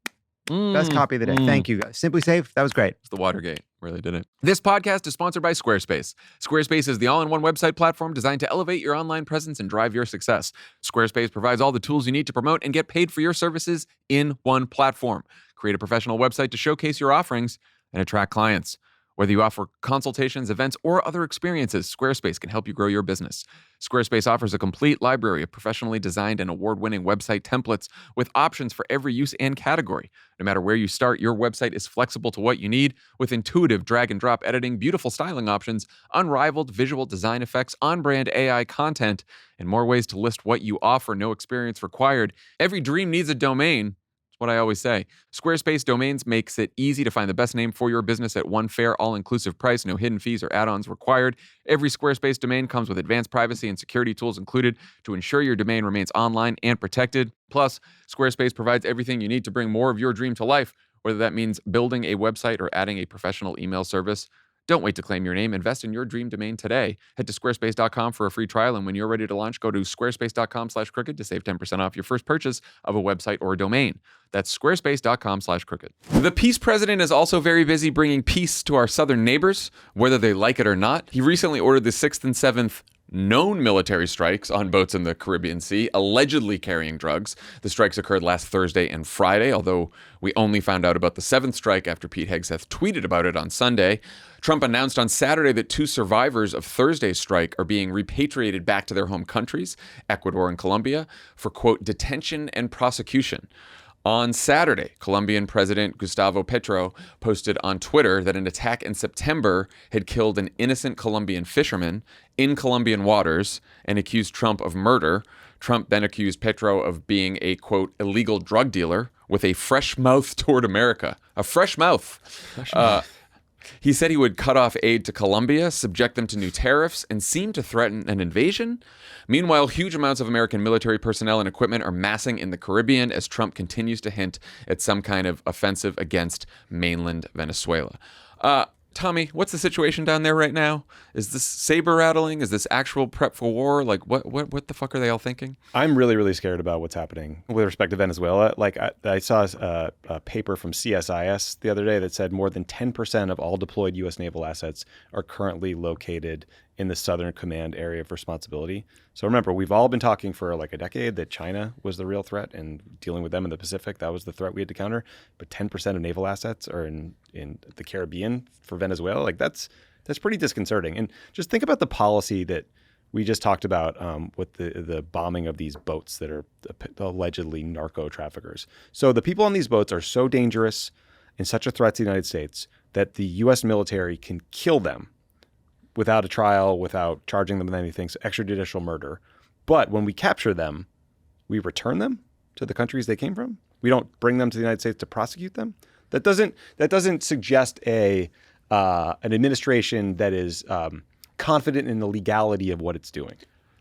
Best copy of the day. Thank you, guys. Simply Safe, that was great. It's the Watergate. Really did it. This podcast is sponsored by Squarespace. Squarespace is the all-in-one website platform designed to elevate your online presence and drive your success. Squarespace provides all the tools you need to promote and get paid for your services in one platform. Create a professional website to showcase your offerings and attract clients. Whether you offer consultations, events, or other experiences, Squarespace can help you grow your business. Squarespace offers a complete library of professionally designed and award-winning website templates with options for every use and category. No matter where you start, your website is flexible to what you need with intuitive drag-and-drop editing, beautiful styling options, unrivaled visual design effects, on-brand AI content, and more ways to list what you offer, no experience required. Every dream needs a domain. What I always say. Squarespace Domains makes it easy to find the best name for your business at one fair, all-inclusive price, no hidden fees or add-ons required. Every Squarespace domain comes with advanced privacy and security tools included to ensure your domain remains online and protected. Plus, Squarespace provides everything you need to bring more of your dream to life, whether that means building a website or adding a professional email service. Don't wait to claim your name. Invest in your dream domain today. Head to squarespace.com for a free trial, and when you're ready to launch, go to squarespace.com/crooked to save 10% off your first purchase of a website or a domain. That's squarespace.com/crooked. The peace president is also very busy bringing peace to our southern neighbors, whether they like it or not. He recently ordered the 6th and 7th known military strikes on boats in the Caribbean Sea, allegedly carrying drugs. The strikes occurred last Thursday and Friday, although we only found out about the 7th strike after Pete Hegseth tweeted about it on Sunday. Trump announced on Saturday that 2 survivors of Thursday's strike are being repatriated back to their home countries, Ecuador and Colombia, for, quote, detention and prosecution. On Saturday, Colombian President Gustavo Petro posted on Twitter that an attack in September had killed an innocent Colombian fisherman in Colombian waters and accused Trump of murder. Trump then accused Petro of being a, quote, illegal drug dealer with a fresh mouth toward America. A fresh mouth. He said he would cut off aid to Colombia, subject them to new tariffs, and seemed to threaten an invasion. Meanwhile, huge amounts of American military personnel and equipment are massing in the Caribbean as Trump continues to hint at some kind of offensive against mainland Venezuela. Tommy, what's the situation down there right now? Is this saber rattling? Is this actual prep for war? Like, what the fuck are they all thinking? I'm really, really scared about what's happening with respect to Venezuela. Like, I saw a paper from CSIS the other day that said more than 10% of all deployed U.S. naval assets are currently located in the Southern Command area of responsibility. So remember, we've all been talking for like a decade that China was the real threat, and dealing with them in the Pacific, that was the threat we had to counter. But 10% of naval assets are in the Caribbean for Venezuela. Like, that's pretty disconcerting. And just think about the policy that we just talked about with the bombing of these boats that are allegedly narco traffickers. So the people on these boats are so dangerous and such a threat to the United States that the U.S. military can kill them without a trial, without charging them with anything, so extrajudicial murder. But when we capture them, we return them to the countries they came from. We don't bring them to the United States to prosecute them. That doesn't suggest an administration that is confident in the legality of what it's doing,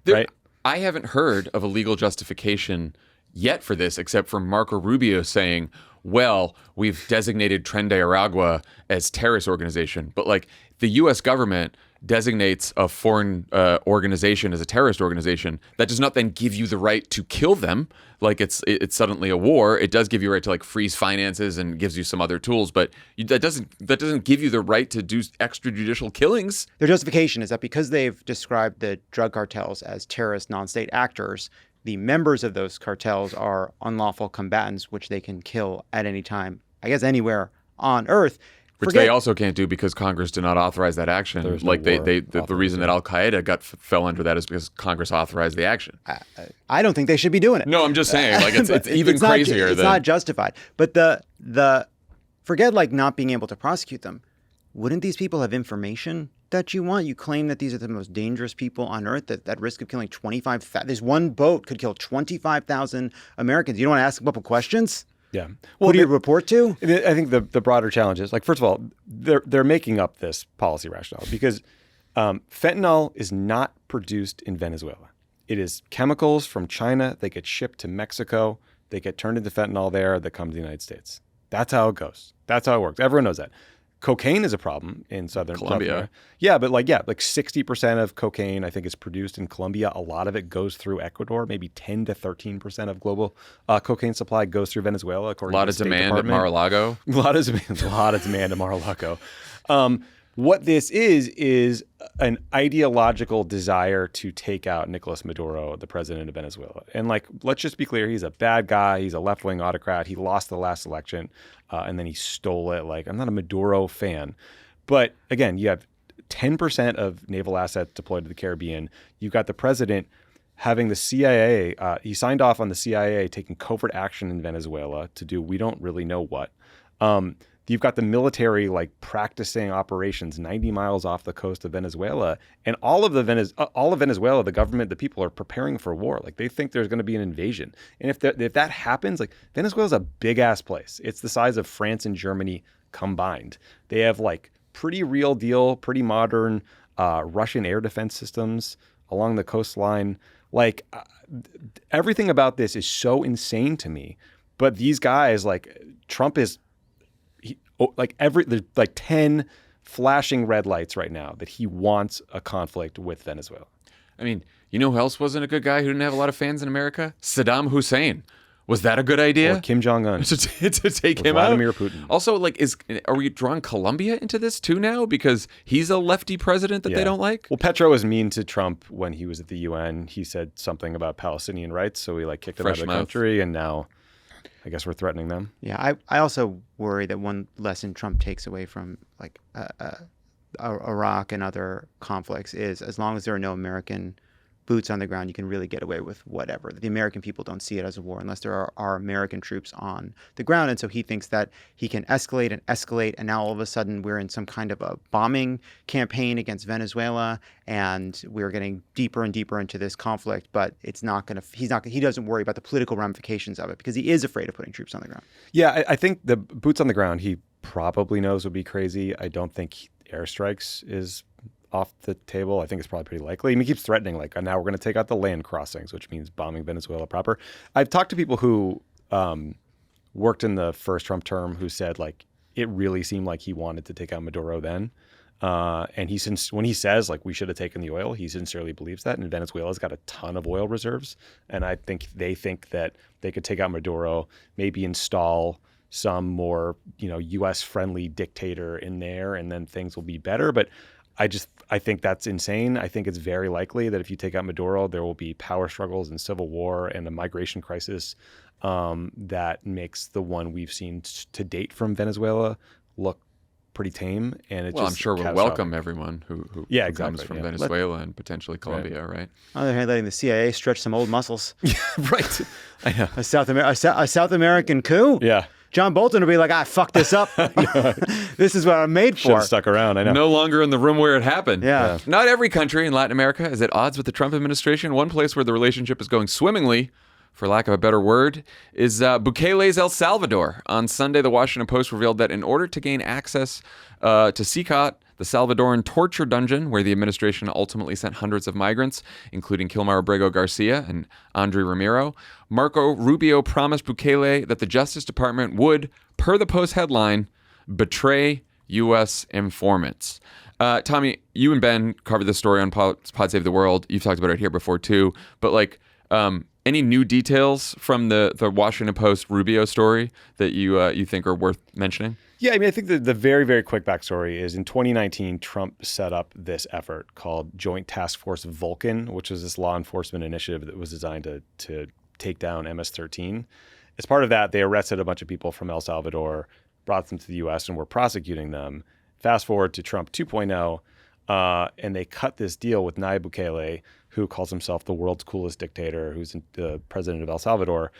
right? I haven't heard of a legal justification yet for this, except for Marco Rubio saying, well, we've designated Tren de Aragua as terrorist organization, but like the U.S. government designates a foreign organization as a terrorist organization, that does not then give you the right to kill them. Like it's suddenly a war. It does give you a right to like freeze finances and gives you some other tools, but that doesn't give you the right to do extrajudicial killings. Their justification is that because they've described the drug cartels as terrorist non-state actors, the members of those cartels are unlawful combatants, which they can kill at any time, I guess anywhere on Earth. Which they also can't do because Congress did not authorize that action. There's like no the reason that Al Qaeda fell under that is because Congress authorized the action. I don't think they should be doing it. No, I'm just saying, like it's even crazier. It's not justified. But the forget like not being able to prosecute them. Wouldn't these people have information that you want? You claim that these are the most dangerous people on Earth. That risk of killing 25,000. This one boat could kill 25,000 Americans. You don't want to ask a couple questions? Yeah. Well, who do you report to? I think the broader challenge is, like, first of all, they're making up this policy rationale because fentanyl is not produced in Venezuela. It is chemicals from China. They get shipped to Mexico. They get turned into fentanyl there that come to the United States. That's how it goes. That's how it works. Everyone knows that. Cocaine is a problem in southern Colombia. Yeah, but like 60% of cocaine, I think, is produced in Colombia. A lot of it goes through Ecuador. Maybe 10 to 13% of global cocaine supply goes through Venezuela, according to the State Department. A lot of demand at Mar-a-Lago. A lot of demand at Mar-a-Lago. What this is an ideological desire to take out Nicolas Maduro, the president of Venezuela. And like, let's just be clear, he's a bad guy. He's a left-wing autocrat. He lost the last election, and then he stole it. Like, I'm not a Maduro fan. But again, you have 10% of naval assets deployed to the Caribbean. You've got the president having the CIA, he signed off on the CIA taking covert action in Venezuela to do we don't really know what. You've got the military like practicing operations 90 miles off the coast of Venezuela, and all of Venezuela, the government, the people are preparing for war. Like they think there's going to be an invasion, and if that happens, like Venezuela's a big ass place. It's the size of France and Germany combined. They have like pretty real deal, pretty modern Russian air defense systems along the coastline. Like everything about this is so insane to me. But these guys, like Trump is there's like 10 flashing red lights right now that he wants a conflict with Venezuela. I mean, you know who else wasn't a good guy who didn't have a lot of fans in America? Saddam Hussein. Was that a good idea? Or Kim Jong-un. to take him Vladimir out? Putin. Also, like, are we drawing Colombia into this too now? Because he's a lefty president that they don't like? Well, Petro was mean to Trump when he was at the UN. He said something about Palestinian rights, so we like kicked him out of the country, and now I guess we're threatening them. Yeah, I also worry that one lesson Trump takes away from like Iraq and other conflicts is as long as there are no American boots on the ground, you can really get away with whatever. The American people don't see it as a war unless there are American troops on the ground. And so he thinks that he can escalate, and now all of a sudden we're in some kind of a bombing campaign against Venezuela, and we're getting deeper and deeper into this conflict, but he doesn't worry about the political ramifications of it because he is afraid of putting troops on the ground. Yeah, I think the boots on the ground he probably knows would be crazy. I don't think airstrikes is off the table. I think it's probably pretty likely. I mean, he keeps threatening, like, now we're going to take out the land crossings, which means bombing Venezuela proper. I've talked to people who worked in the first Trump term who said, like, it really seemed like he wanted to take out Maduro then. And when he says, like, we should have taken the oil, he sincerely believes that. And Venezuela's got a ton of oil reserves. And I think they think that they could take out Maduro, maybe install some more, U.S.-friendly dictator in there, and then things will be better. But I think that's insane. I think it's very likely that if you take out Maduro, there will be power struggles and civil war and a migration crisis that makes the one we've seen to date from Venezuela look pretty tame. And I'm sure we'll welcome everyone who comes from Venezuela and potentially Colombia, right? On the other hand, letting the CIA stretch some old muscles. Right. I know. A South American coup? Yeah. John Bolton will be like, fuck this up. This is what I'm made for. Should have stuck around. I know. No longer in the room where it happened. Yeah. Not every country in Latin America is at odds with the Trump administration. One place where the relationship is going swimmingly, for lack of a better word, is Bukele's El Salvador. On Sunday, the Washington Post revealed that in order to gain access to CICOT, the Salvadoran torture dungeon where the administration ultimately sent hundreds of migrants, including Kilmar Abrego Garcia and Andre Romero, Marco Rubio promised Bukele that the Justice Department would, per the Post headline, betray U.S. informants. Tommy, you and Ben covered this story on Pod Save the World. You've talked about it here before too. But any new details from the Washington Post Rubio story that you think are worth mentioning? Yeah, I mean, I think the very, very quick backstory is in 2019, Trump set up this effort called Joint Task Force Vulcan, which was this law enforcement initiative that was designed to take down MS-13. As part of that, they arrested a bunch of people from El Salvador, brought them to the U.S., and were prosecuting them. Fast forward to Trump 2.0, and they cut this deal with Nayib Bukele, who calls himself the world's coolest dictator, who's the president of El Salvador,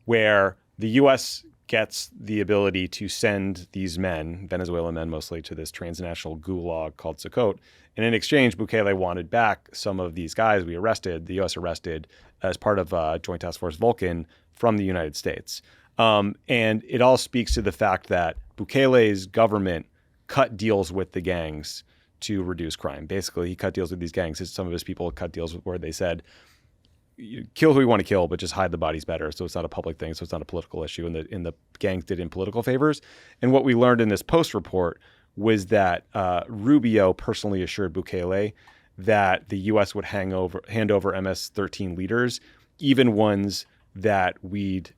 where the U.S. gets the ability to send these men, Venezuelan men mostly, to this transnational gulag called CICOT. And in exchange, Bukele wanted back some of these guys the U.S. arrested as part of Joint Task Force Vulcan from the United States. And it all speaks to the fact that Bukele's government cut deals with the gangs to reduce crime. Basically, he cut deals with these gangs. Some of his people cut deals where they said, kill who you want to kill, but just hide the bodies better. So it's not a public thing. So it's not a political issue. And the gangs did in political favors. And what we learned in this Post report was that Rubio personally assured Bukele that the U.S. would hand over MS-13 leaders, even ones that we'd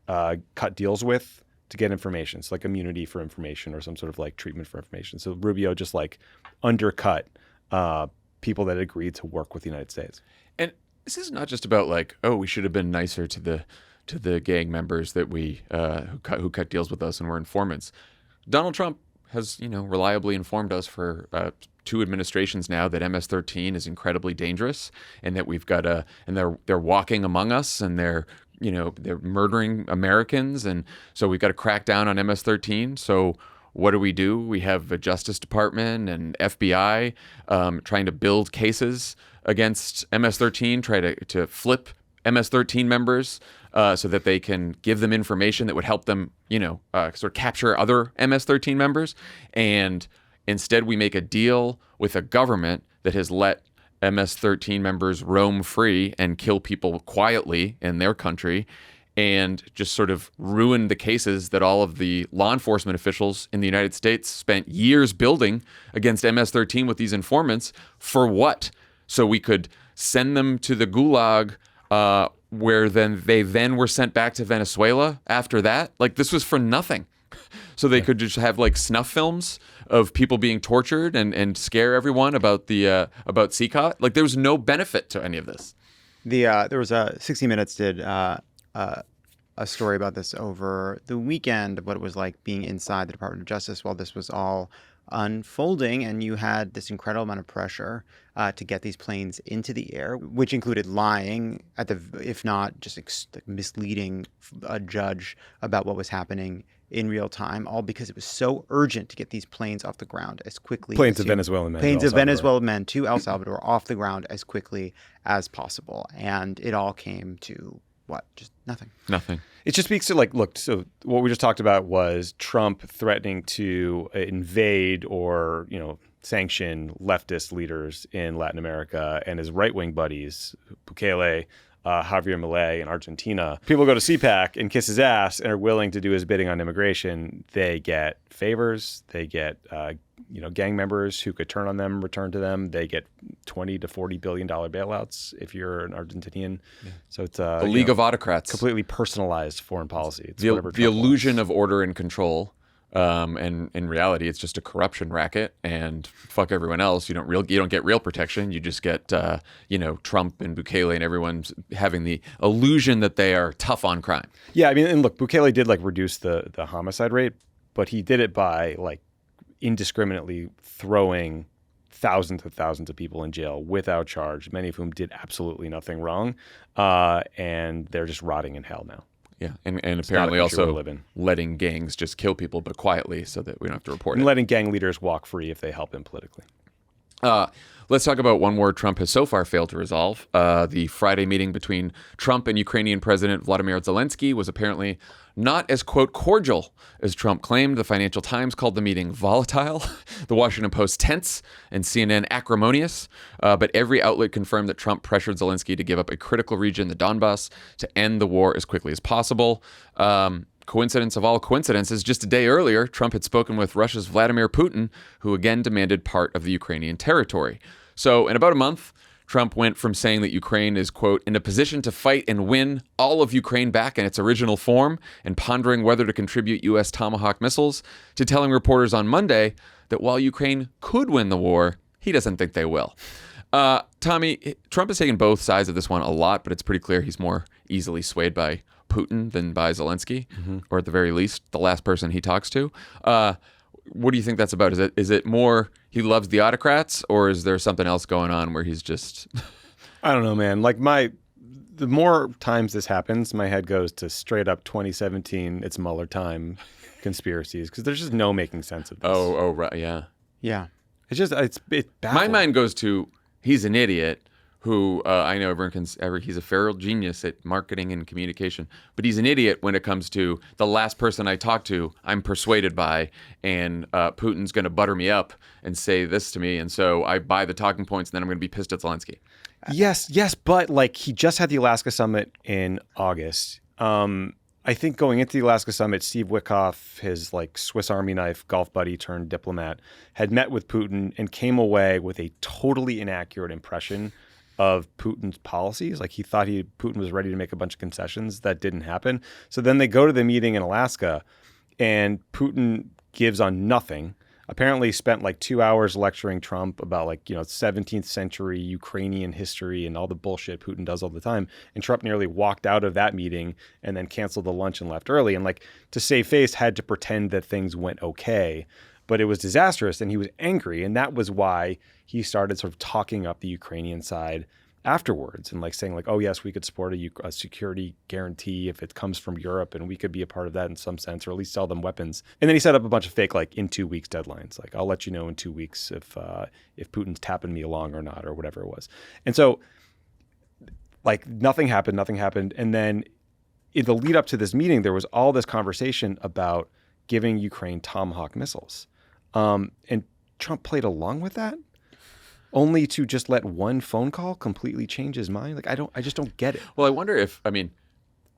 cut deals with to get information. So like immunity for information or some sort of like treatment for information. So Rubio just like undercut people that agreed to work with the United States. And this is not just about like, oh, we should have been nicer to the gang members that we who cut deals with us and were informants. Donald Trump has, reliably informed us for 2 administrations now that MS-13 is incredibly dangerous, and that we've got and they're walking among us, and they're murdering Americans, and so we've got to crack down on MS-13. So what do? We have a Justice Department and FBI trying to build cases against MS-13, try to flip MS-13 members so that they can give them information that would help them, sort of capture other MS-13 members. And instead, we make a deal with a government that has let MS-13 members roam free and kill people quietly in their country, and just sort of ruin the cases that all of the law enforcement officials in the United States spent years building against MS-13 with these informants. For what? So we could send them to the gulag, where they were sent back to Venezuela after that. Like, this was for nothing. So they could just have like snuff films of people being tortured and scare everyone about about CCOT. Like, there was no benefit to any of this. There was 60 Minutes did a story about this over the weekend of what it was like being inside the Department of Justice while this was all unfolding, and you had this incredible amount of pressure to get these planes into the air, which included lying if not just misleading a judge about what was happening in real time, all because it was so urgent to get these planes off the ground as quickly. Planes of Venezuelan men to El Salvador off the ground as quickly as possible, and it all came to what? Just nothing. Nothing. It just speaks to look, so what we just talked about was Trump threatening to invade or, sanction leftist leaders in Latin America, and his right-wing buddies, Bukele, Javier Milei in Argentina. People go to CPAC and kiss his ass and are willing to do his bidding on immigration. They get favors. They get, gang members who could turn on them, return to them. They get $20 to $40 billion bailouts if you're an Argentinian. Yeah. So it's the League of Autocrats. Completely personalized foreign policy. It's the illusion of order and control. And in reality, it's just a corruption racket, and fuck everyone else. You don't get real protection. You just get, Trump and Bukele and everyone's having the illusion that they are tough on crime. Yeah, I mean, and look, Bukele did reduce the homicide rate, but he did it by indiscriminately throwing thousands of people in jail without charge, many of whom did absolutely nothing wrong, and they're just rotting in hell now. Yeah, and apparently also letting gangs just kill people, but quietly, so that we don't have to report it. And letting gang leaders walk free if they help him politically. Let's talk about one war Trump has so far failed to resolve. The Friday meeting between Trump and Ukrainian President Vladimir Zelensky was apparently not as, quote, cordial as Trump claimed. The Financial Times called the meeting volatile, the Washington Post tense, and CNN acrimonious. But every outlet confirmed that Trump pressured Zelensky to give up a critical region, the Donbass, to end the war as quickly as possible. Coincidence of all coincidences, just a day earlier, Trump had spoken with Russia's Vladimir Putin, who again demanded part of the Ukrainian territory. So in about a month, Trump went from saying that Ukraine is, quote, in a position to fight and win all of Ukraine back in its original form and pondering whether to contribute U.S. Tomahawk missiles, to telling reporters on Monday that while Ukraine could win the war, he doesn't think they will. Tommy, Trump has taken both sides of this one a lot, but it's pretty clear he's more easily swayed by Putin than by Zelensky, or at the very least, the last person he talks to. What do you think that's about? Is it more he loves the autocrats, or is there something else going on where he's just... I don't know, man. The more times this happens, my head goes to straight up 2017, it's Mueller time conspiracies, because there's just no making sense of this. Oh, right, yeah. Yeah. It's baffling. My mind goes to, he's an idiot who I know he's a feral genius at marketing and communication, but he's an idiot when it comes to the last person I talk to, I'm persuaded by, and Putin's going to butter me up and say this to me, and so I buy the talking points, and then I'm going to be pissed at Zelensky. Yes, but he just had the Alaska summit in August. I think going into the Alaska summit, Steve Witkoff, his Swiss Army knife golf buddy turned diplomat, had met with Putin and came away with a totally inaccurate impression of Putin's policies. He thought Putin was ready to make a bunch of concessions. That didn't happen. So then they go to the meeting in Alaska, and Putin gives on nothing. Apparently spent 2 hours lecturing Trump about 17th century Ukrainian history and all the bullshit Putin does all the time. And Trump nearly walked out of that meeting and then canceled the lunch and left early. And to save face, had to pretend that things went okay. but it was disastrous and he was angry. And that was why he started sort of talking up the Ukrainian side afterwards and like saying like, oh, yes, we could support a security guarantee if it comes from Europe and we could be a part of that in some sense, or at least sell them weapons. And then he set up a bunch of fake like in 2 weeks deadlines. Like, I'll let you know in 2 weeks if Putin's tapping me along or not, or whatever it was. And so like nothing happened. And then in the lead up to this meeting, there was all this conversation about giving Ukraine Tomahawk missiles. And Trump played along with that, only to just let one phone call completely change his mind. Like, I just don't get it. Well, I wonder if,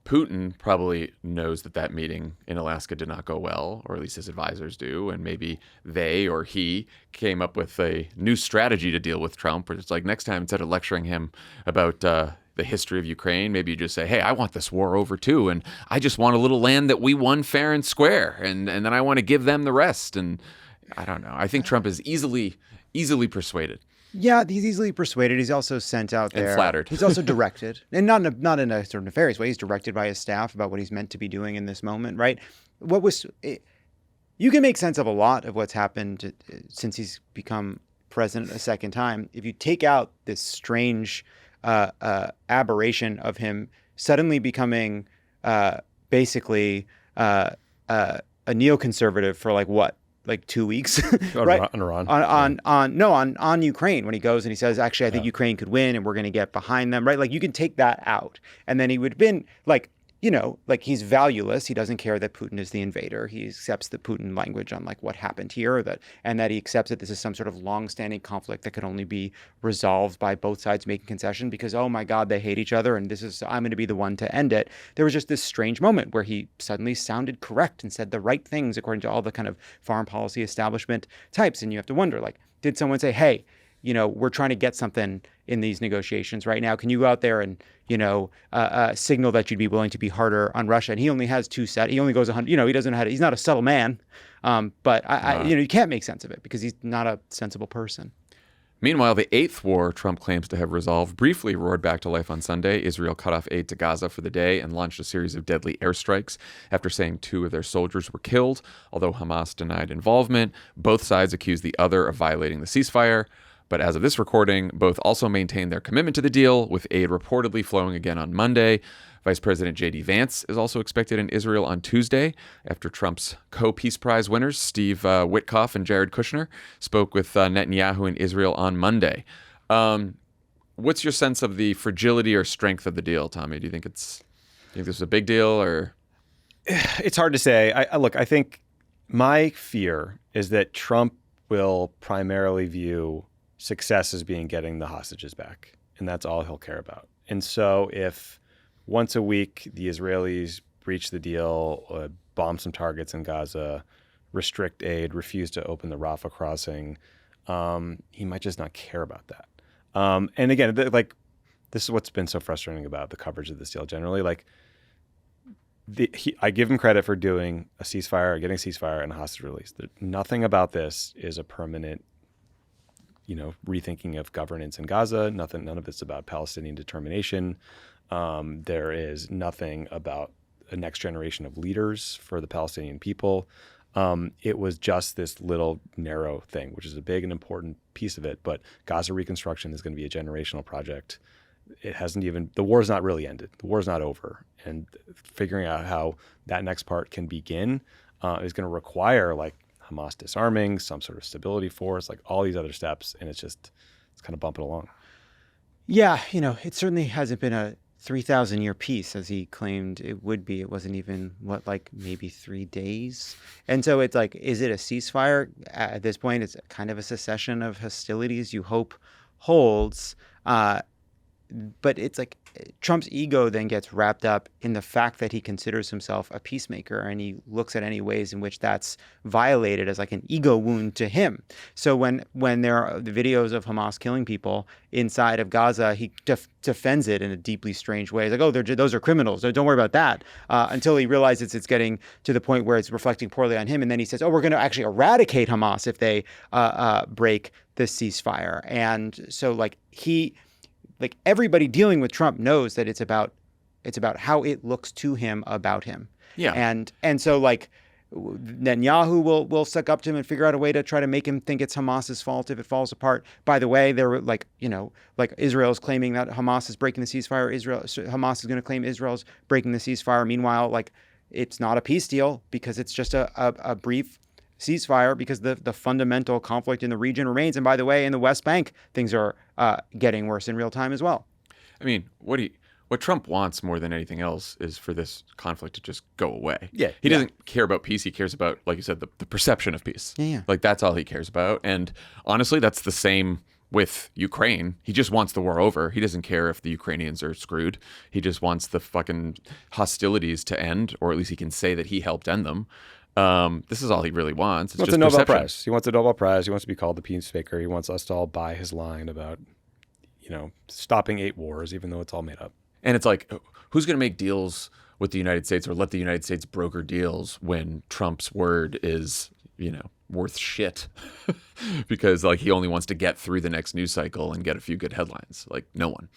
Putin probably knows that meeting in Alaska did not go well, or at least his advisors do. And maybe they or he came up with a new strategy to deal with Trump, where it's like next time, instead of lecturing him about the history of Ukraine, maybe you just say, hey, I want this war over too. And I just want a little land that we won fair and square. And then I want to give them the rest. And I don't know. I think Trump is easily persuaded. Yeah, he's easily persuaded. He's also sent out there. And flattered. He's also directed. And not in a sort of nefarious way. He's directed by his staff about what he's meant to be doing in this moment, right? You can make sense of a lot of what's happened since he's become president a second time. If you take out this strange aberration of him suddenly becoming basically a neoconservative for like 2 weeks, right? On Iran. On Ukraine, when he goes and he says, actually, I think Ukraine could win and we're going to get behind them, right? Like, you can take that out. And then he would have been like, like he's valueless. He doesn't care that Putin is the invader. He accepts the Putin language on like what happened here, and that he accepts that this is some sort of long-standing conflict that could only be resolved by both sides making concession because, oh my God, they hate each other and I'm going to be the one to end it. There was just this strange moment where he suddenly sounded correct and said the right things according to all the kind of foreign policy establishment types. And you have to wonder, like, did someone say, hey, we're trying to get something in these negotiations right now. Can you go out there and, signal that you'd be willing to be harder on Russia? And he only has he only goes 100, he doesn't have, he's not a subtle man. But you can't make sense of it because he's not a sensible person. Meanwhile, the eighth war Trump claims to have resolved briefly roared back to life on Sunday. Israel cut off aid to Gaza for the day and launched a series of deadly airstrikes after saying 2 of their soldiers were killed. Although Hamas denied involvement, both sides accused the other of violating the ceasefire. But as of this recording, both also maintain their commitment to the deal, with aid reportedly flowing again on Monday. Vice President J.D. Vance is also expected in Israel on Tuesday after Trump's co-Peace Prize winners, Steve Witkoff and Jared Kushner, spoke with Netanyahu in Israel on Monday. What's your sense of the fragility or strength of the deal, Tommy? Do you think this is a big deal, or? It's hard to say. I think my fear is that Trump will primarily view success as being getting the hostages back, and that's all he'll care about. And so if once a week the Israelis breach the deal, bomb some targets in Gaza, restrict aid, refuse to open the Rafah crossing, he might just not care about that. And again, this is what's been so frustrating about the coverage of this deal generally. I give him credit for doing getting a ceasefire and a hostage release. Nothing about this is a permanent rethinking of governance in Gaza. None of it's about Palestinian determination. There is nothing about a next generation of leaders for the Palestinian people. It was just this little narrow thing, which is a big and important piece of it. But Gaza reconstruction is going to be a generational project. The war's not really ended. The war's not over. And figuring out how that next part can begin is going to require Hamas disarming, some sort of stability force, all these other steps. And it's kind of bumping along. Yeah, it certainly hasn't been a 3,000-year peace as he claimed it would be. It wasn't even, maybe 3 days. And so it's is it a ceasefire? At this point, it's kind of a cessation of hostilities you hope holds. But it's Trump's ego then gets wrapped up in the fact that he considers himself a peacemaker, and he looks at any ways in which that's violated as an ego wound to him. So when there are the videos of Hamas killing people inside of Gaza, he defends it in a deeply strange way. He's those are criminals. Don't worry about that. Until he realizes it's getting to the point where it's reflecting poorly on him. And then he says, we're going to actually eradicate Hamas if they break the ceasefire. And so everybody dealing with Trump knows that it's about how it looks to him about him. Yeah. And so Netanyahu will suck up to him and figure out a way to try to make him think it's Hamas's fault if it falls apart. By the way, there were like Israel's claiming that Hamas is breaking the ceasefire. Hamas is going to claim Israel's breaking the ceasefire. Meanwhile, like it's not a peace deal because it's just a brief ceasefire because the fundamental conflict in the region remains. And by the way, in the West Bank, things are getting worse in real time as well. I mean, what Trump wants more than anything else is for this conflict to just go away. Yeah. He doesn't care about peace. He cares about, like you said, the perception of peace. Yeah. Like that's all he cares about. And honestly, that's the same with Ukraine. He just wants the war over. He doesn't care if the Ukrainians are screwed. He just wants the fucking hostilities to end, or at least he can say that he helped end them. This is all he really wants. It's He wants just a Nobel perception. Prize. He wants a Nobel Prize. He wants to be called the peacemaker. He wants us to all buy his line about, stopping 8 wars, even though it's all made up. And it's like, who's going to make deals with the United States or let the United States broker deals when Trump's word is, worth shit? Because like he only wants to get through the next news cycle and get a few good headlines. Like no one.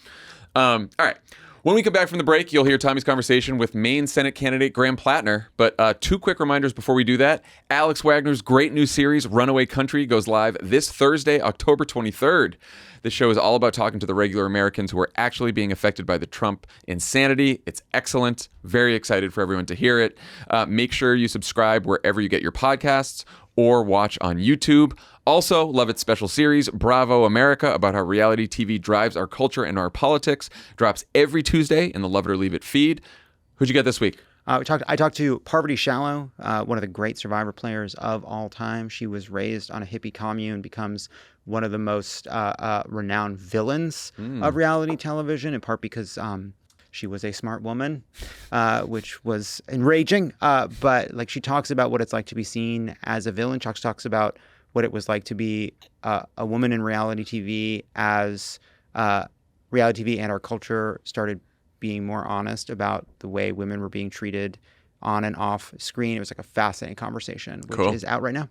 All right. When we come back from the break, you'll hear Tommy's conversation with Maine Senate candidate Graham Platner. But 2 quick reminders before we do that. Alex Wagner's great new series, Runaway Country, goes live this Thursday, October 23rd. This show is all about talking to the regular Americans who are actually being affected by the Trump insanity. It's excellent. Very excited for everyone to hear it. Make sure you subscribe wherever you get your podcasts or watch on YouTube. Also, Lovett's special series, Bravo America, about how reality TV drives our culture and our politics, drops every Tuesday in the Love It or Leave It feed. Who'd you get this week? I talked to Parvati Shallow, one of the great Survivor players of all time. She was raised on a hippie commune, becomes one of the most renowned villains of reality television, in part because she was a smart woman, which was enraging. But like she talks about what it's like to be seen as a villain. She talks about what it was like to be a woman in reality TV as reality TV and our culture started being more honest about the way women were being treated on and off screen. It was like a fascinating conversation, which is out right now.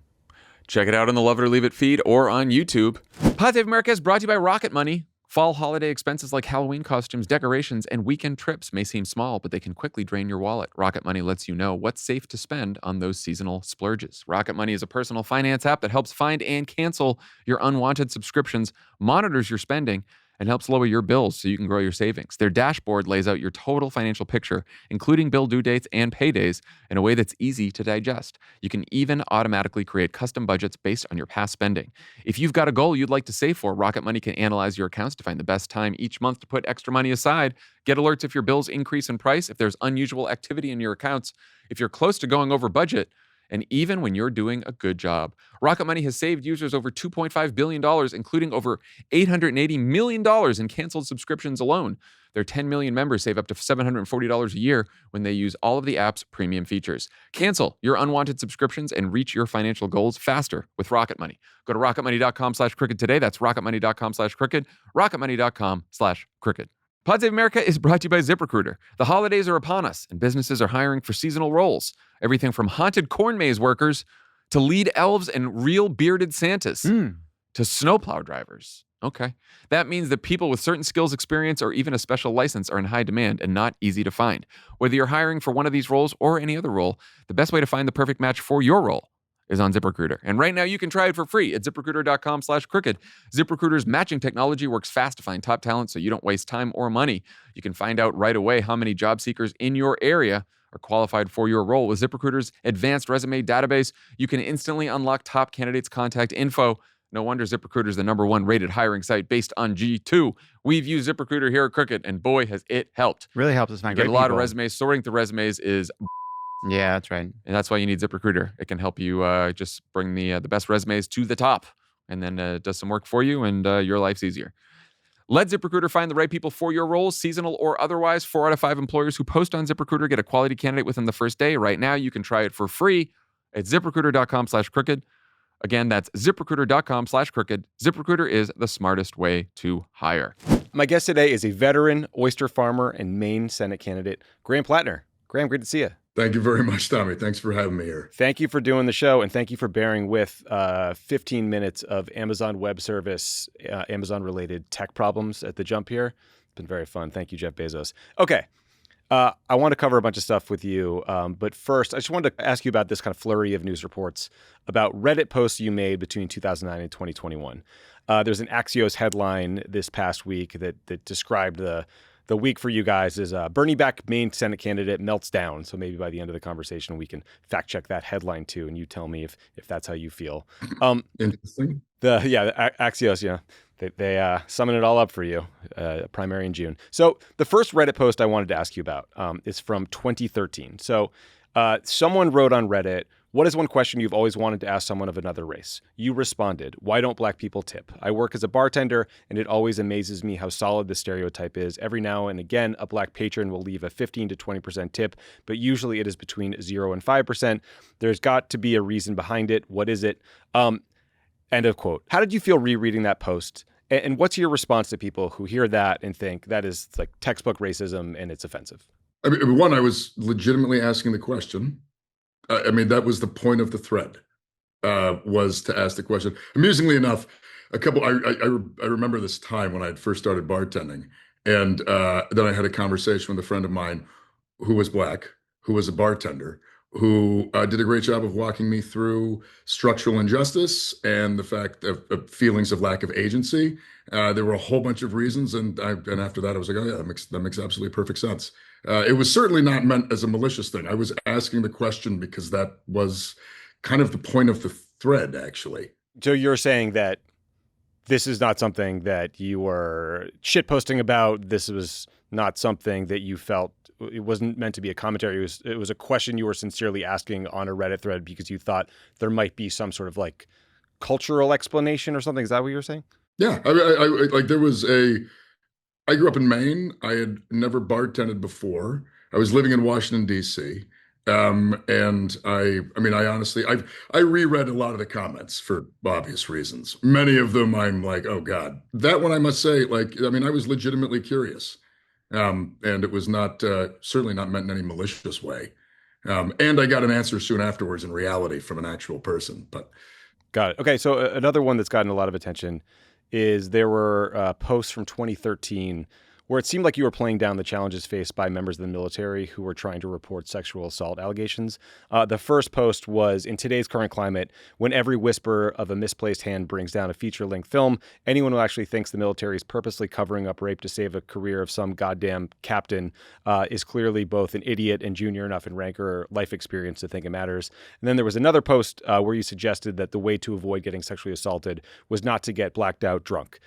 Check it out on the Love It or Leave It feed or on YouTube. Positive America is brought to you by Rocket Money. Fall holiday expenses like Halloween costumes, decorations, and weekend trips may seem small, but they can quickly drain your wallet. Rocket Money lets you know what's safe to spend on those seasonal splurges. Rocket Money is a personal finance app that helps find and cancel your unwanted subscriptions, monitors your spending, and helps lower your bills so you can grow your savings. Their dashboard lays out your total financial picture, including bill due dates and paydays, in a way that's easy to digest. You can even automatically create custom budgets based on your past spending. If you've got a goal you'd like to save for, Rocket Money can analyze your accounts to find the best time each month to put extra money aside. Get alerts if your bills increase in price, if there's unusual activity in your accounts, if you're close to going over budget, and even when you're doing a good job. Rocket Money has saved users over $2.5 billion, including over $880 million in canceled subscriptions alone. Their 10 million members save up to $740 a year when they use all of the app's premium features. Cancel your unwanted subscriptions and reach your financial goals faster with Rocket Money. Go to rocketmoney.com/crooked today. That's rocketmoney.com/crooked, rocketmoney.com/crooked. Pod Save America is brought to you by ZipRecruiter. The holidays are upon us, and businesses are hiring for seasonal roles. Everything from haunted corn maze workers to lead elves and real bearded Santas to snowplow drivers. Okay. That means that people with certain skills, experience, or even a special license are in high demand and not easy to find. Whether you're hiring for one of these roles or any other role, the best way to find the perfect match for your role is on ZipRecruiter. And right now you can try it for free at ZipRecruiter.com/crooked. ZipRecruiter's matching technology works fast to find top talent so you don't waste time or money. You can find out right away how many job seekers in your area are qualified for your role. With ZipRecruiter's advanced resume database, you can instantly unlock top candidates' contact info. No wonder ZipRecruiter is the #1 rated hiring site based on G2. We've used ZipRecruiter here at Crooked, and boy, has it helped. Really helps us find Get great a lot people. of resumes. Sorting through resumes is... Yeah, that's right. And that's why you need ZipRecruiter. It can help you just bring the best resumes to the top, and then does some work for you, and your life's easier. Let ZipRecruiter find the right people for your roles, seasonal or otherwise. 4 out of 5 employers who post on ZipRecruiter get a quality candidate within the first day. Right now, you can try it for free at ZipRecruiter.com/crooked. Again, that's ZipRecruiter.com/crooked. ZipRecruiter is the smartest way to hire. My guest today is a veteran oyster farmer and Maine Senate candidate, Graham Platner. Graham, great to see you. Thank you very much, Tommy. Thanks for having me here. Thank you for doing the show, and thank you for bearing with 15 minutes of Amazon Web Service, Amazon-related tech problems at the jump here. It's been very fun. Thank you, Jeff Bezos. Okay. I want to cover a bunch of stuff with you, but first, I just wanted to ask you about this kind of flurry of news reports about Reddit posts you made between 2009 and 2021. There's an Axios headline this past week that described the week for you guys as Bernie back Maine Senate candidate melts down. So maybe by the end of the conversation, we can fact check that headline too, and you tell me if that's how you feel. Interesting. Axios, yeah. They summon it all up for you, primary in June. So the first Reddit post I wanted to ask you about is from 2013. So someone wrote on Reddit, "What is one question you've always wanted to ask someone of another race?" You responded, "Why don't black people tip? I work as a bartender, and it always amazes me how solid the stereotype is. Every now and again, a black patron will leave a 15 to 20% tip, but usually it is between 0 and 5%. There's got to be a reason behind it. What is it?" End of quote. How did you feel rereading that post? And what's your response to people who hear that and think that is like textbook racism and it's offensive? I mean, one, I was legitimately asking the question. I mean, that was the point of the thread, was to ask the question. Amusingly enough, I remember this time when I had first started bartending, and then I had a conversation with a friend of mine who was black, who was a bartender, who did a great job of walking me through structural injustice and the fact of feelings of lack of agency. There were a whole bunch of reasons, and after that, I was like, oh yeah, that makes absolutely perfect sense. It was certainly not meant as a malicious thing. I was asking the question because that was kind of the point of the thread, actually. So you're saying that this is not something that you were shitposting about. This was not something that you felt, it wasn't meant to be a commentary. It was a question you were sincerely asking on a Reddit thread because you thought there might be some sort of like cultural explanation or something. Is that what you were saying? Yeah, I like there was I grew up in Maine. I had never bartended before. I was living in Washington, D.C. And I honestly, I reread a lot of the comments for obvious reasons. Many of them I'm like, oh God. That one I must say, I was legitimately curious. And it was not, certainly not meant in any malicious way. And I got an answer soon afterwards in reality from an actual person, but. Got it. Okay. So another one that's gotten a lot of attention is there were posts from 2013 where it seemed like you were playing down the challenges faced by members of the military who were trying to report sexual assault allegations. The first post was, "In today's current climate, when every whisper of a misplaced hand brings down a feature-length film, anyone who actually thinks the military is purposely covering up rape to save a career of some goddamn captain is clearly both an idiot and junior enough in rank or life experience to think it matters." And then there was another post where you suggested that the way to avoid getting sexually assaulted was not to get blacked out drunk.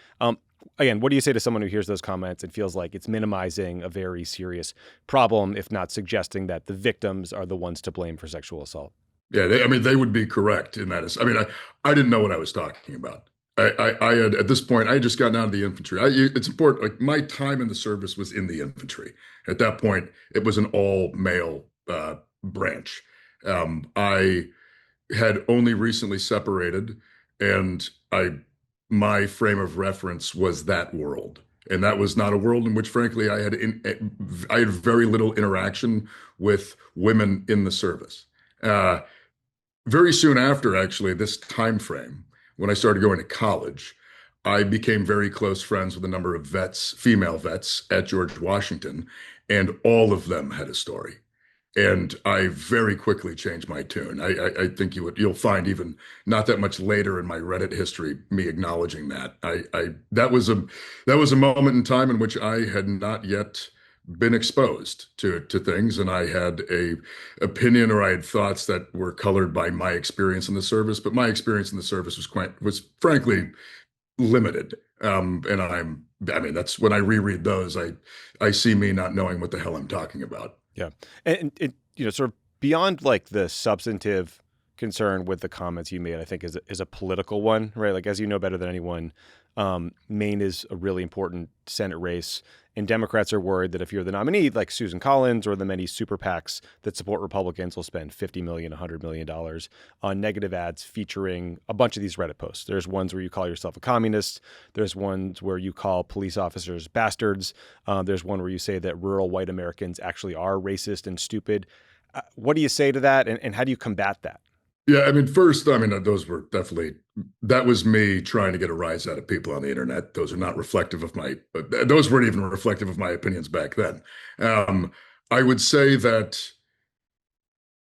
Again, what do you say to someone who hears those comments and feels like it's minimizing a very serious problem, if not suggesting that the victims are the ones to blame for sexual assault? Yeah, they would be correct in that. I didn't know what I was talking about. I had, at this point, I had just gotten out of the infantry. It's important, like my time in the service was in the infantry. At that point, it was an all-male branch. I had only recently separated, and my frame of reference was that world. And that was not a world in which, frankly, I had very little interaction with women in the service. Very soon after, actually, this time frame, when I started going to college, I became very close friends with a number of female vets at George Washington, and all of them had a story. And I very quickly changed my tune. I think you'll find even not that much later in my Reddit history me acknowledging that. That was a moment in time in which I had not yet been exposed to things, and I had a opinion or I had thoughts that were colored by my experience in the service. But my experience in the service was frankly limited. That's when I reread those, I see me not knowing what the hell I'm talking about. Yeah. And sort of beyond like the substantive concern with the comments you made, I think is a political one, right? Like, as you know better than anyone, Maine is a really important Senate race, and Democrats are worried that if you're the nominee, like Susan Collins or the many super PACs that support Republicans will spend $50 million, $100 million on negative ads featuring a bunch of these Reddit posts. There's ones where you call yourself a communist. There's ones where you call police officers bastards. There's one where you say that rural white Americans actually are racist and stupid. What do you say to that, and how do you combat that? Yeah, first, those were definitely, that was me trying to get a rise out of people on the internet. Those are not reflective of those weren't even reflective of my opinions back then. I would say that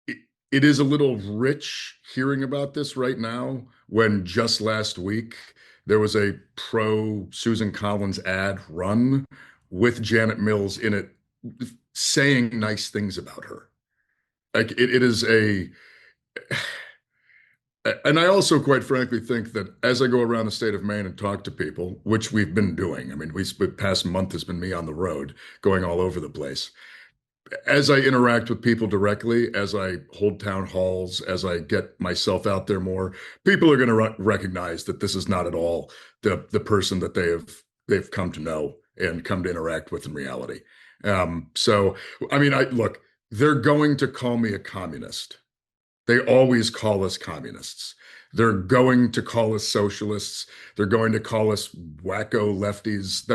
it is a little rich hearing about this right now when just last week there was a pro Susan Collins ad run with Janet Mills in it saying nice things about her. Like it is and I also quite frankly think that as I go around the state of Maine and talk to people, which we've been doing, I mean, the past month has been me on the road going all over the place. As I interact with people directly, as I hold town halls, as I get myself out there more, people are going to recognize that this is not at all the person that they've come to know and come to interact with in reality. So, I mean, look, they're going to call me a communist. They always call us communists. They're going to call us socialists. They're going to call us wacko lefties.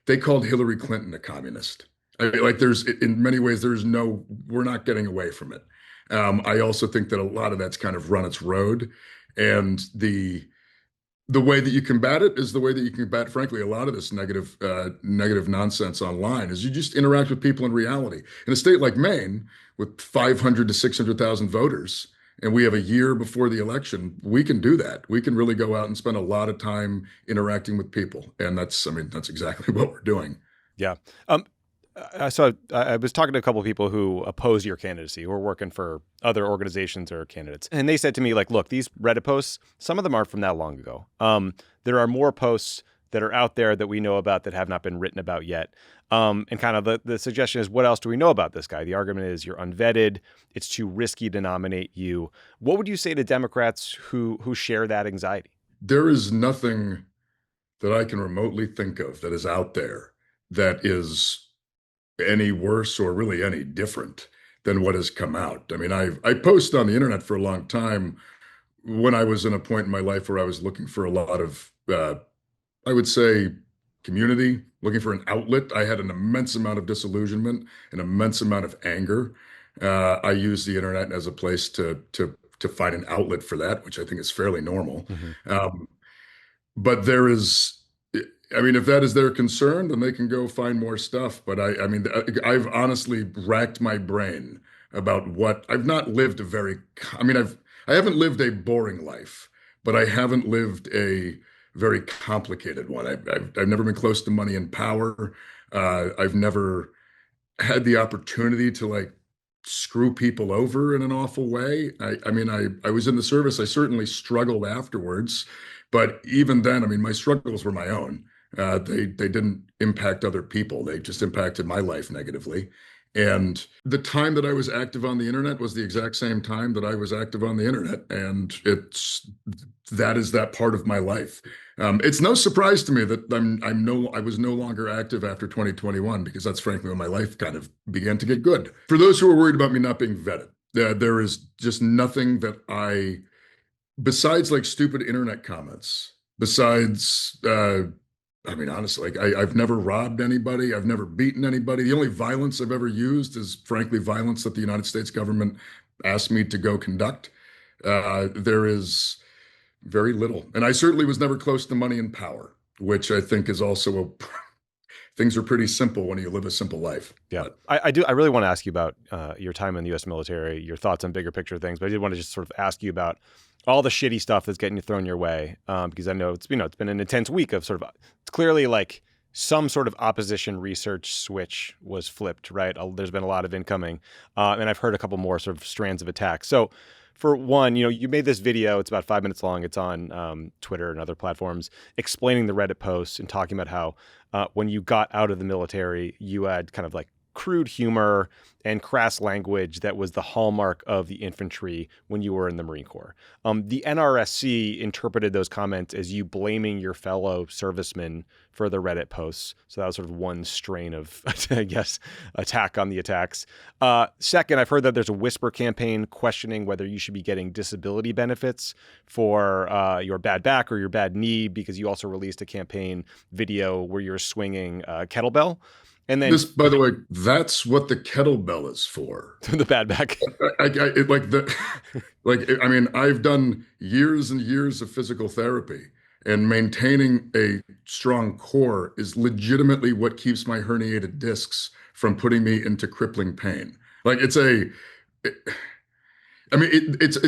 They called Hillary Clinton a communist. I mean, like in many ways, we're not getting away from it. I also think that a lot of that's kind of run its road. And the way that you combat it is the way that you combat, frankly, a lot of this negative nonsense online is you just interact with people in reality. In a state like Maine, with 500 to 600,000 voters, and we have a year before the election, we can do that. We can really go out and spend a lot of time interacting with people. And that's exactly what we're doing. Yeah. So I was talking to a couple of people who oppose your candidacy, who are working for other organizations or candidates. And they said to me, like, look, these Reddit posts, some of them aren't from that long ago. There are more posts that are out there that we know about that have not been written about yet. And kind of the suggestion is, what else do we know about this guy? The argument is you're unvetted. It's too risky to nominate you. What would you say to Democrats who share that anxiety? There is nothing that I can remotely think of that is out there that is any worse or really any different than what has come out. I mean, I posted on the internet for a long time when I was in a point in my life where I was looking for a lot of, I would say, community, looking for an outlet. I had an immense amount of disillusionment, an immense amount of anger. I used the internet as a place to find an outlet for that, which I think is fairly normal. Mm-hmm. But there is, I mean, if that is their concern, then they can go find more stuff. But I mean, I've honestly racked my brain about I've not lived I haven't lived a boring life, but I haven't lived a very complicated one. I've never been close to money and power. I've never had the opportunity to like screw people over in an awful way. I mean, I was in the service. I certainly struggled afterwards, but even then, I mean, my struggles were my own. They didn't impact other people. They just impacted my life negatively. And the time that I was active on the internet was the exact same time that I was active on the internet. And that is that part of my life. It's no surprise to me that I was no longer active after 2021, because that's frankly when my life kind of began to get good. For those who are worried about me not being vetted, there is just nothing that besides like stupid internet comments, besides, I mean, honestly, like I've never robbed anybody. I've never beaten anybody. The only violence I've ever used is, frankly, violence that the United States government asked me to go conduct. There is very little. And I certainly was never close to money and power, which I think is also things are pretty simple when you live a simple life. Yeah, I really want to ask you about your time in the U.S. military, your thoughts on bigger picture things. But I did want to just sort of ask you about all the shitty stuff that's getting thrown your way, because I know it's been an intense week of sort of clearly like some sort of opposition research switch was flipped, right? There's been a lot of incoming, and I've heard a couple more sort of strands of attacks. So for one, you made this video, it's about 5 minutes long. It's on Twitter and other platforms, explaining the Reddit posts and talking about how when you got out of the military, you had kind of like crude humor and crass language that was the hallmark of the infantry when you were in the Marine Corps. The NRSC interpreted those comments as you blaming your fellow servicemen for the Reddit posts. So that was sort of one strain of, I guess, attack on the attacks. Second, I've heard that there's a whisper campaign questioning whether you should be getting disability benefits for your bad back or your bad knee, because you also released a campaign video where you're swinging a kettlebell. And then, by the way, that's what the kettlebell is for. The bad back. I mean, I've done years and years of physical therapy, And maintaining a strong core is legitimately what keeps my herniated discs from putting me into crippling pain. Like it's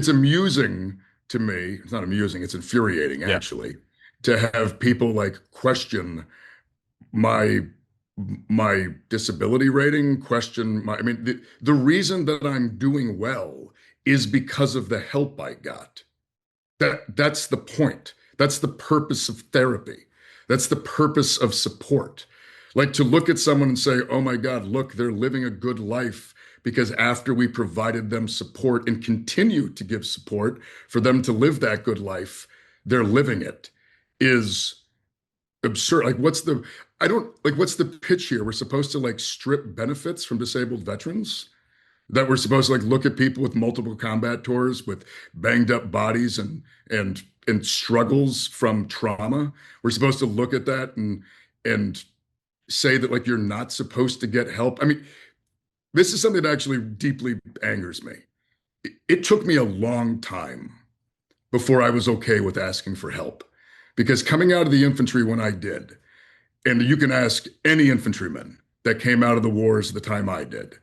amusing to me. It's not amusing, it's infuriating actually, to have people like question my disability rating, question the reason that I'm doing well is because of the help I got. That's the point. That's the purpose of therapy. That's the purpose of support. Like, to look at someone and say, oh my God, look, they're living a good life because after we provided them support and continue to give support for them to live that good life, they're living it, is absurd. Like, what's the pitch here? We're supposed to like strip benefits from disabled veterans? That we're supposed to like look at people with multiple combat tours with banged up bodies and struggles from trauma. We're supposed to look at that and say that like you're not supposed to get help. I mean, this is something that actually deeply angers me. It took me a long time before I was okay with asking for help, because coming out of the infantry when I did, and you can ask any infantryman that came out of the wars the time I did,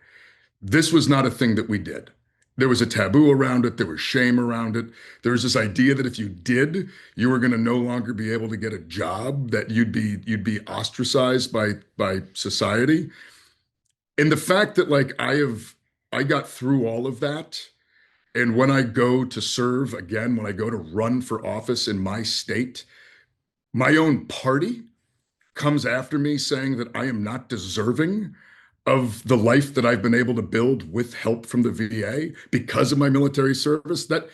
this was not a thing that we did. There was a taboo around it. There was shame around it. There was this idea that if you did, you were going to no longer be able to get a job, that you'd be ostracized by society. And the fact that like I got through all of that, and when I go to serve again, when I go to run for office in my state, my own party comes after me saying that I am not deserving of the life that I've been able to build with help from the VA because of my military service. That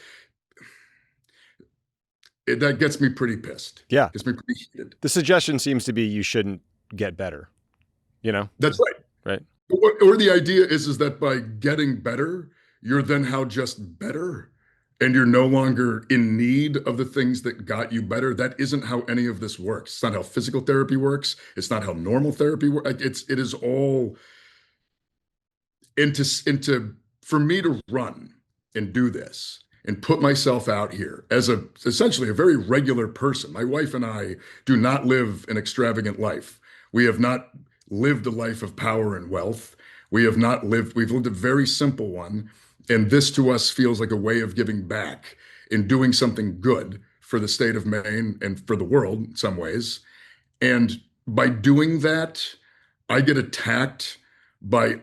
gets me pretty pissed. Yeah. Gets me pretty heated. The suggestion seems to be you shouldn't get better, you know? That's right. Right. Or the idea is that by getting better, you're then just better, and you're no longer in need of the things that got you better. That isn't how any of this works. It's not how physical therapy works. It's not how normal therapy works. It is all for me to run and do this and put myself out here as essentially a very regular person. My wife and I do not live an extravagant life. We have not lived a life of power and wealth. We've lived a very simple one. And this to us feels like a way of giving back and doing something good for the state of Maine and for the world in some ways. And by doing that, I get attacked by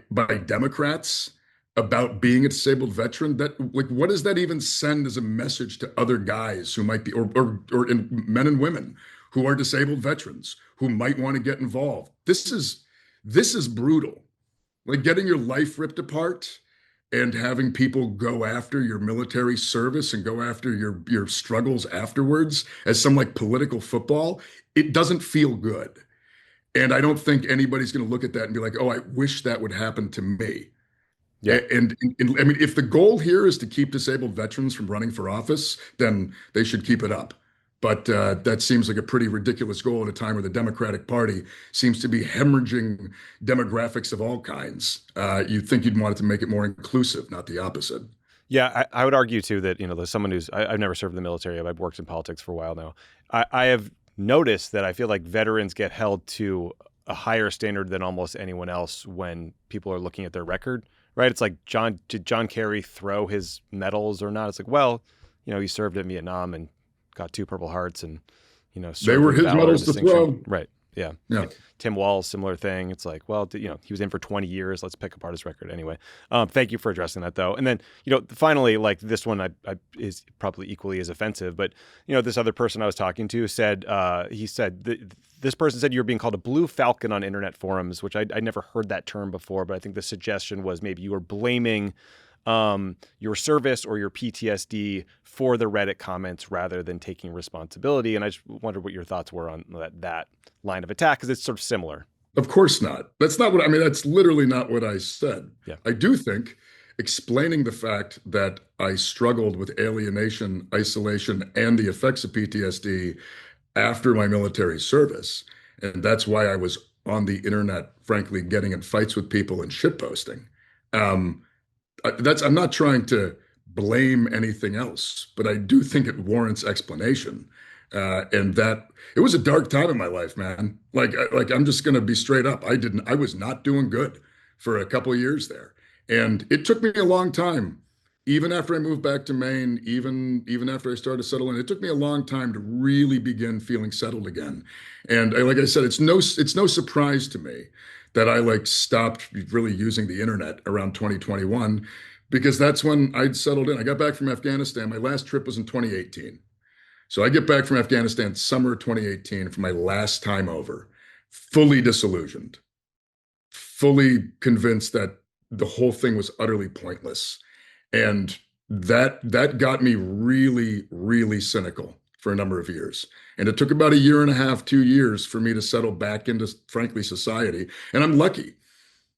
Democrats about being a disabled veteran. That, like, what does that even send as a message to other guys who might be, or men and women who are disabled veterans who might want to get involved? This is brutal. Like, getting your life ripped apart and having people go after your military service and go after your struggles afterwards as some like political football, it doesn't feel good. And I don't think anybody's going to look at that and be like, oh, I wish that would happen to me. Yeah. And I mean, if the goal here is to keep disabled veterans from running for office, then they should keep it up. But that seems like a pretty ridiculous goal at a time where the Democratic Party seems to be hemorrhaging demographics of all kinds. You'd think you'd want it to make it more inclusive, not the opposite. Yeah, I would argue, too, that, there's someone who's I've never served in the military. I've worked in politics for a while now. I have noticed that I feel like veterans get held to a higher standard than almost anyone else when people are looking at their record, right? It's like, did John Kerry throw his medals or not? It's like, well, he served in Vietnam and got 2 Purple Hearts and, they were his medals to throw. Right. Yeah. Yeah. Tim Walz, similar thing. It's like, well, he was in for 20 years. Let's pick apart his record anyway. Thank you for addressing that, though. And then, finally, like this one is probably equally as offensive. But, this other person I was talking to said, this person said you were being called a blue falcon on internet forums, which I never heard that term before. But I think the suggestion was maybe you were blaming your service or your PTSD for the Reddit comments rather than taking responsibility. And I just wondered what your thoughts were on that line of attack, because it's sort of similar. Of course not. That's not what I mean. That's literally not what I said. Yeah. I do think explaining the fact that I struggled with alienation, isolation, and the effects of PTSD after my military service, and that's why I was on the internet, frankly, getting in fights with people and shitposting. I'm not trying to blame anything else, but I do think it warrants explanation. And that it was a dark time in my life, man. Like I'm just going to be straight up. I was not doing good for a couple of years there. And it took me a long time, even after I moved back to Maine, even after I started to settle in, it took me a long time to really begin feeling settled again. And like I said, it's no surprise to me that I like stopped really using the internet around 2021, because that's when I'd settled in. I got back from Afghanistan. My last trip was in 2018. So I get back from Afghanistan summer 2018 for my last time over, fully disillusioned, fully convinced that the whole thing was utterly pointless. And that got me really, really cynical for a number of years. And it took about a year and a half, 2 years for me to settle back into, frankly, society. And I'm lucky.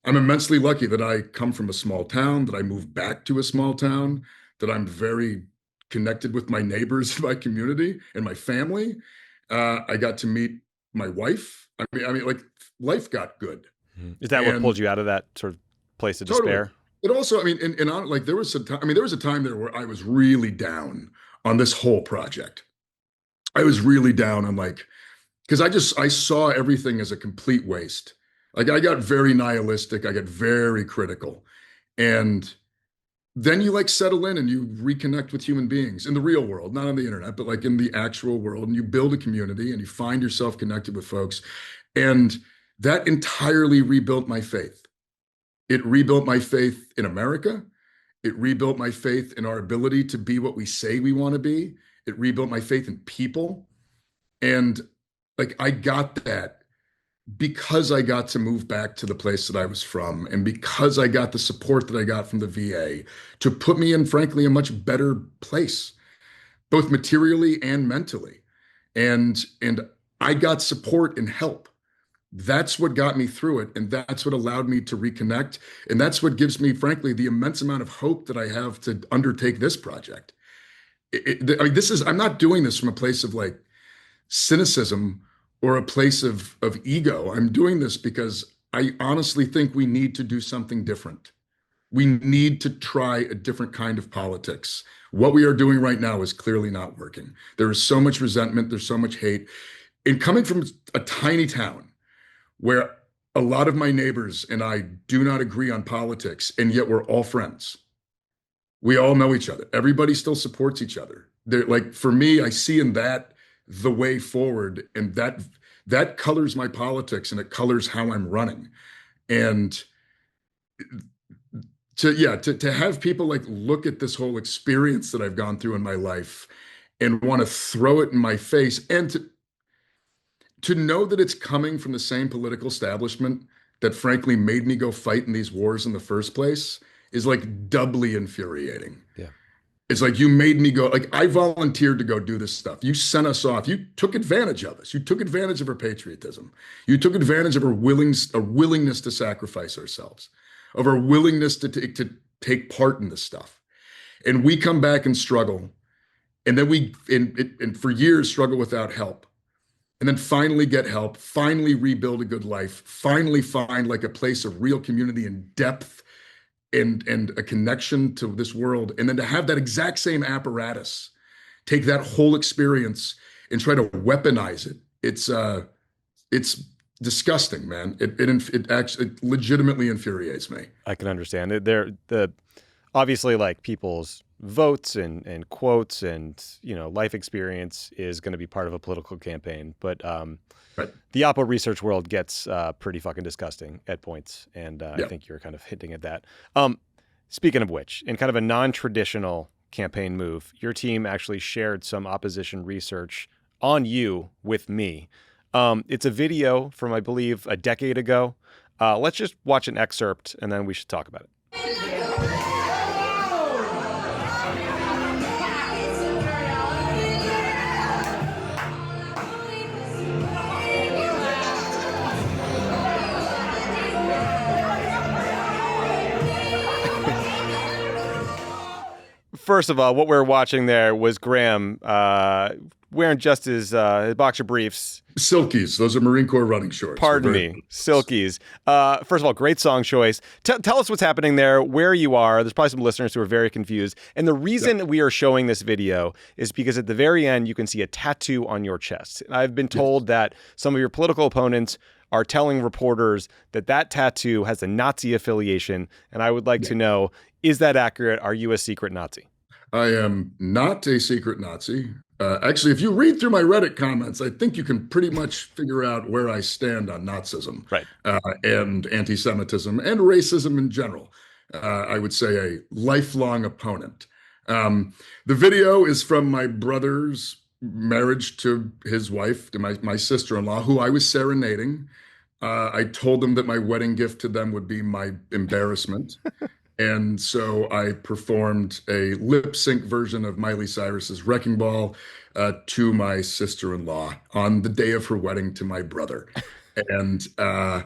I'm immensely lucky that I come from a small town, that I moved back to a small town, that I'm very connected with my neighbors, my community, and my family. I got to meet my wife. I mean, like life got good. Is that what pulled you out of that sort of place of despair? But also, I mean, like there was a time there where I was really down on this whole project. I was really down on because I saw everything as a complete waste. Like I got very nihilistic. I got very critical. And then you settle in and you reconnect with human beings in the real world, not on the internet, but like in the actual world. And you build a community and you find yourself connected with folks. And that entirely rebuilt my faith. It rebuilt my faith in America. It rebuilt my faith in our ability to be what we say we want to be. It rebuilt my faith in people. And I got that because I got to move back to the place that I was from, and because I got the support that I got from the VA to put me in, frankly, a much better place, both materially and mentally. And I got support and help. That's what got me through it. And that's what allowed me to reconnect. And that's what gives me, frankly, the immense amount of hope that I have to undertake this project. I'm not doing this from a place of cynicism or a place of ego. I'm doing this because I honestly think we need to do something different. We need to try a different kind of politics. What we are doing right now is clearly not working. There is so much resentment. There's so much hate. And coming from a tiny town where a lot of my neighbors and I do not agree on politics, and yet we're all friends. We all know each other. Everybody still supports each other. For me, I see in that the way forward, and that colors my politics, and it colors how I'm running. And to have people look at this whole experience that I've gone through in my life and want to throw it in my face, and to know that it's coming from the same political establishment that frankly made me go fight in these wars in the first place is doubly infuriating. Yeah. It's you made me go, I volunteered to go do this stuff. You sent us off. You took advantage of us. You took advantage of our patriotism. You took advantage of our willingness to sacrifice ourselves, of our willingness to take part in this stuff. And we come back and struggle. And then and for years struggle without help. And then finally get help, finally rebuild a good life, finally find a place of real community and depth and a connection to this world. And then to have that exact same apparatus, take that whole experience and try to weaponize it. It's disgusting, man. It actually legitimately infuriates me. I can understand it. Obviously people's votes and quotes and life experience is going to be part of a political campaign, but right. The Oppo research world gets pretty fucking disgusting at points, and I think you're kind of hinting at that. Speaking of which, in kind of a non-traditional campaign move, your team actually shared some opposition research on you with me. It's a video from, I believe, a decade ago. Let's just watch an excerpt and then we should talk about it. first of all, what we're watching there was Graham wearing just his boxer briefs. Silkies. Those are Marine Corps running shorts. Pardon me. Silkies. First of all, great song choice. Tell us what's happening there, where you are. There's probably some listeners who are very confused. And the reason we are showing this video is because at the very end, you can see a tattoo on your chest. And I've been told that some of your political opponents are telling reporters that that tattoo has a Nazi affiliation. And I would like to know, is that accurate? Are you a secret Nazi? I am not a secret Nazi. Actually, if you read through my Reddit comments, I think you can pretty much figure out where I stand on Nazism, right, and anti-Semitism and racism in general. I would say a lifelong opponent. The video is from my brother's marriage to his wife, to my sister-in-law, who I was serenading. I told them that my wedding gift to them would be my embarrassment. And so I performed a lip sync version of Miley Cyrus's Wrecking Ball to my sister-in-law on the day of her wedding to my brother. And now,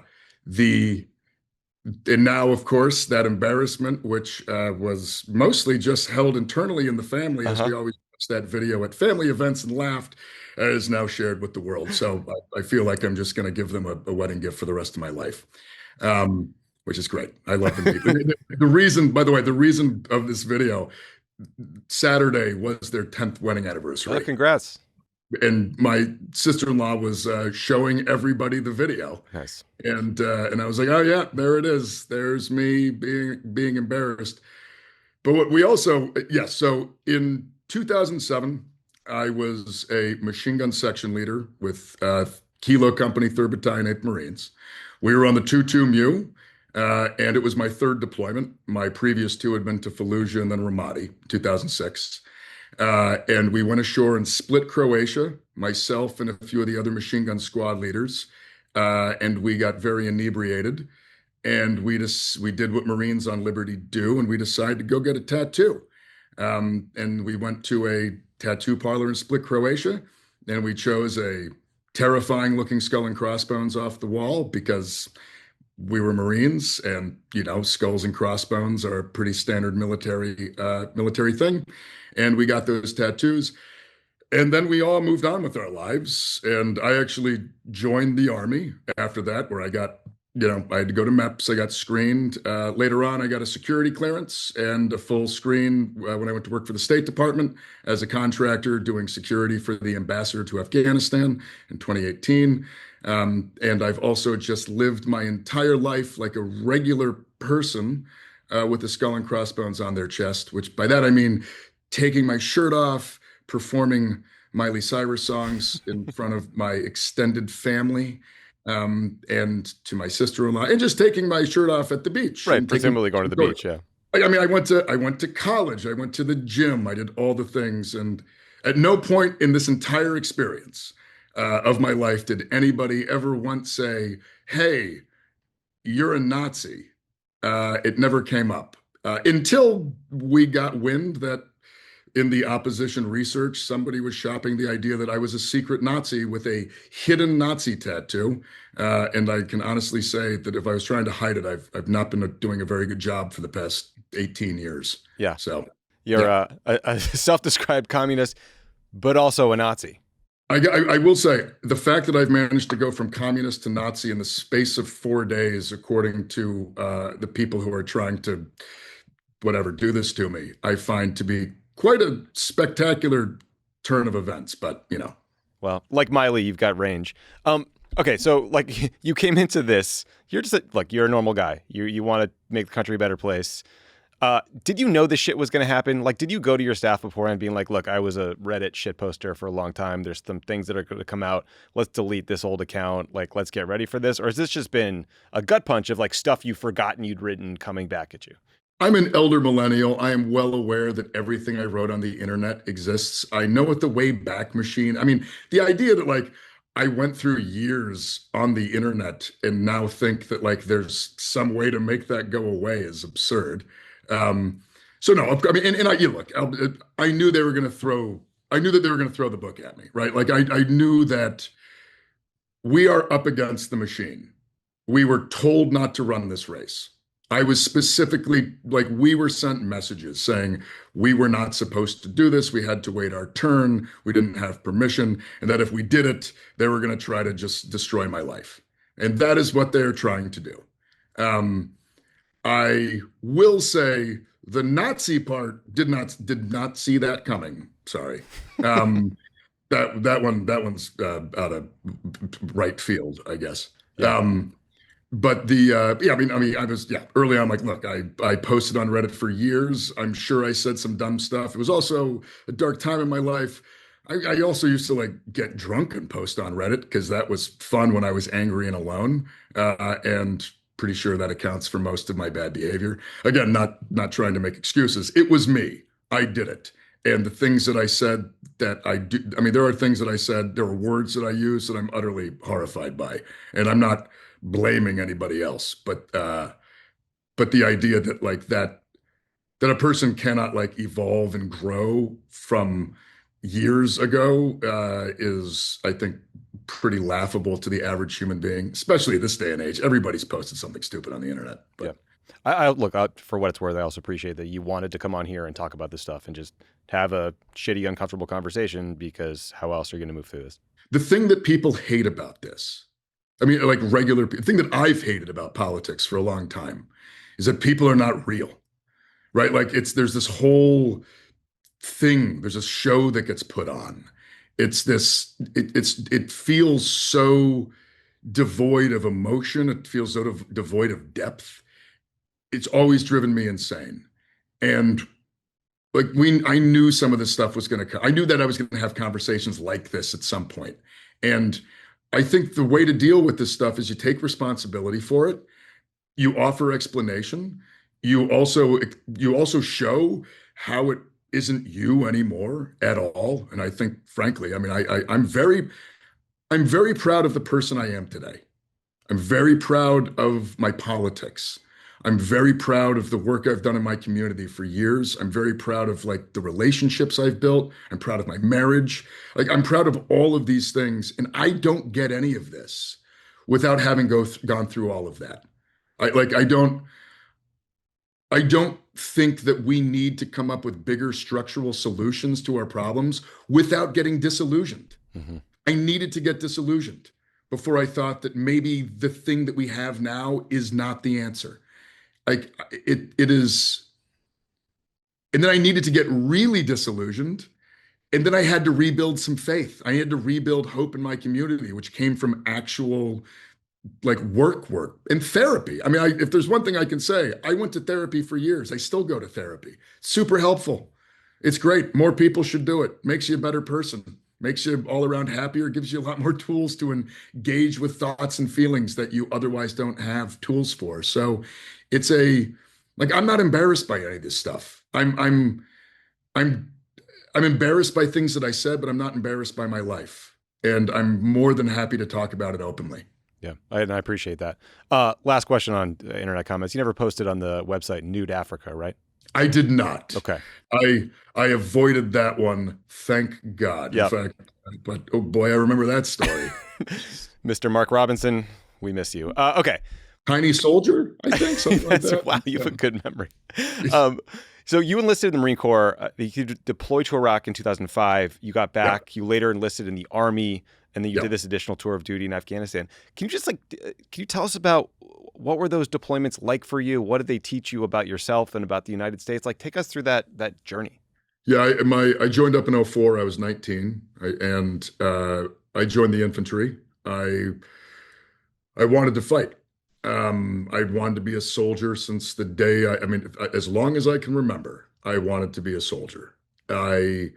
of course, that embarrassment, which was mostly just held internally in the family, as we always watch that video at family events and laughed, is now shared with the world. So I feel like I'm just going to give them a wedding gift for the rest of my life. Which is great. I love the reason, by the way, the reason of this video, Saturday was their 10th wedding anniversary. Oh, congrats. And my sister-in-law was showing everybody the video. Nice. And I was like, oh yeah, there it is. There's me being embarrassed. But what we also, yes. So in 2007, I was a machine gun section leader with Kilo Company, 3rd Battalion, 8th Marines. We were on the 2-2 Mu. And it was my third deployment. My previous two had been to Fallujah and then Ramadi, 2006. And we went ashore in Split, Croatia, myself and a few of the other machine gun squad leaders. And we got very inebriated. And we did what Marines on liberty do, and we decided to go get a tattoo. And we went to a tattoo parlor in Split, Croatia, and we chose a terrifying looking skull and crossbones off the wall because we were Marines, and skulls and crossbones are a pretty standard military thing, and we got those tattoos, and then we all moved on with our lives. And I actually joined the Army after that, where I got, I had to go to MEPS. I got screened. Later on, I got a security clearance and a full screen when I went to work for the State Department as a contractor doing security for the ambassador to Afghanistan in 2018. And I've also just lived my entire life like a regular person with the skull and crossbones on their chest, which by that I mean taking my shirt off, performing Miley Cyrus songs in front of my extended family, and to my sister-in-law, and just taking my shirt off at the beach. Right, presumably going to the beach, yeah. I mean, I went to college, I went to the gym, I did all the things, and at no point in this entire experience of my life did anybody ever once say, hey, you're a Nazi. It never came up until we got wind that in the opposition research, somebody was shopping the idea that I was a secret Nazi with a hidden Nazi tattoo. And I can honestly say that if I was trying to hide it, I've not been doing a very good job for the past 18 years. Yeah. So you're a self-described communist, but also a Nazi. I will say the fact that I've managed to go from communist to Nazi in the space of 4 days, according to the people who are trying to do this to me, I find to be quite a spectacular turn of events. But well, like Miley, you've got range. Okay, so like you came into this, you're just you're a normal guy. You want to make the country a better place. Did you know this shit was going to happen? Like, did you go to your staff beforehand being like, look, I was a Reddit shit poster for a long time. There's some things that are going to come out. Let's delete this old account. Like, let's get ready for this. Or has this just been a gut punch of like stuff you've forgotten you'd written coming back at you? I'm an elder millennial. I am well aware that everything I wrote on the internet exists. I know what the Wayback Machine. I mean, the idea that like I went through years on the internet and now think that like there's some way to make that go away is absurd. So no, I mean, and I knew they were going to throw. I knew that they were going to throw the book at me, right? Like I knew that we are up against the machine. We were told not to run this race. I was specifically like, we were sent messages saying we were not supposed to do this. We had to wait our turn. We didn't have permission. And that if we did it, they were going to try to just destroy my life. And that is what they're trying to do. I will say the Nazi part did not see that coming. Sorry. That one's out of right field, I guess. Yeah. But I was early on, like, look, I posted on Reddit for years. I'm sure I said some dumb stuff. It was also a dark time in my life. I also used to like get drunk and post on Reddit because that was fun when I was angry and alone. And pretty sure that accounts for most of my bad behavior. Again, not trying to make excuses. It was me. I did it. And the things that I said that I do, I mean, there are things that I said, there are words that I use that I'm utterly horrified by. And I'm not blaming anybody else, but the idea that like that a person cannot like evolve and grow from years ago is, I think, pretty laughable to the average human being, especially at this day and age. Everybody's posted something stupid on the internet. But yeah. I look, for what it's worth, I also appreciate that you wanted to come on here and talk about this stuff and just have a shitty, uncomfortable conversation, because how else are you going to move through this? The thing that people hate about this, I mean, like the thing that I've hated about politics for a long time is that people are not real, right? Like there's this whole thing, there's a show that gets put on. It feels so devoid of emotion. It feels sort of devoid of depth. It's always driven me insane. And like I knew some of this stuff was going to come. I knew that I was going to have conversations like this at some point. And I think the way to deal with this stuff is you take responsibility for it. You offer explanation. You also show how it isn't you anymore at all. And I think, frankly, I mean, I'm very proud of the person I am today. I'm very proud of my politics. I'm very proud of the work I've done in my community for years. I'm very proud of like the relationships I've built. I'm proud of my marriage. Like I'm proud of all of these things. And I don't get any of this without having gone through all of that. I don't think that we need to come up with bigger structural solutions to our problems without getting disillusioned. Mm-hmm. I needed to get disillusioned before I thought that maybe the thing that we have now is not the answer. Like it is. And then I needed to get really disillusioned. And then I had to rebuild some faith. I had to rebuild hope in my community, which came from actual like work and therapy. I mean, if there's one thing I can say, I went to therapy for years. I still go to therapy. Super helpful. It's great. More people should do it. Makes you a better person. Makes you all around happier. Gives you a lot more tools to engage with thoughts and feelings that you otherwise don't have tools for. So it's I'm not embarrassed by any of this stuff. I'm embarrassed by things that I said, but I'm not embarrassed by my life. And I'm more than happy to talk about it openly. Yeah, I appreciate that. Last question on internet comments. You never posted on the website Nude Africa, right? I did not. Okay. I avoided that one. Thank God. Yep. In fact, but oh boy, I remember that story. Mr. Mark Robinson, we miss you. Okay. Tiny soldier, I think. Something like that. Wow, you have a good memory. So you enlisted in the Marine Corps. You deployed to Iraq in 2005. You got back. You later enlisted in the Army, and then you did this additional tour of duty in Afghanistan. Can you tell us about what were those deployments like for you? What did they teach you about yourself and about the United States? Like, take us through that journey. Yeah, I joined up in 2004. I was 19, and I joined the infantry. I wanted to fight. I wanted to be a soldier since the day, as long as I can remember, I wanted to be a soldier. I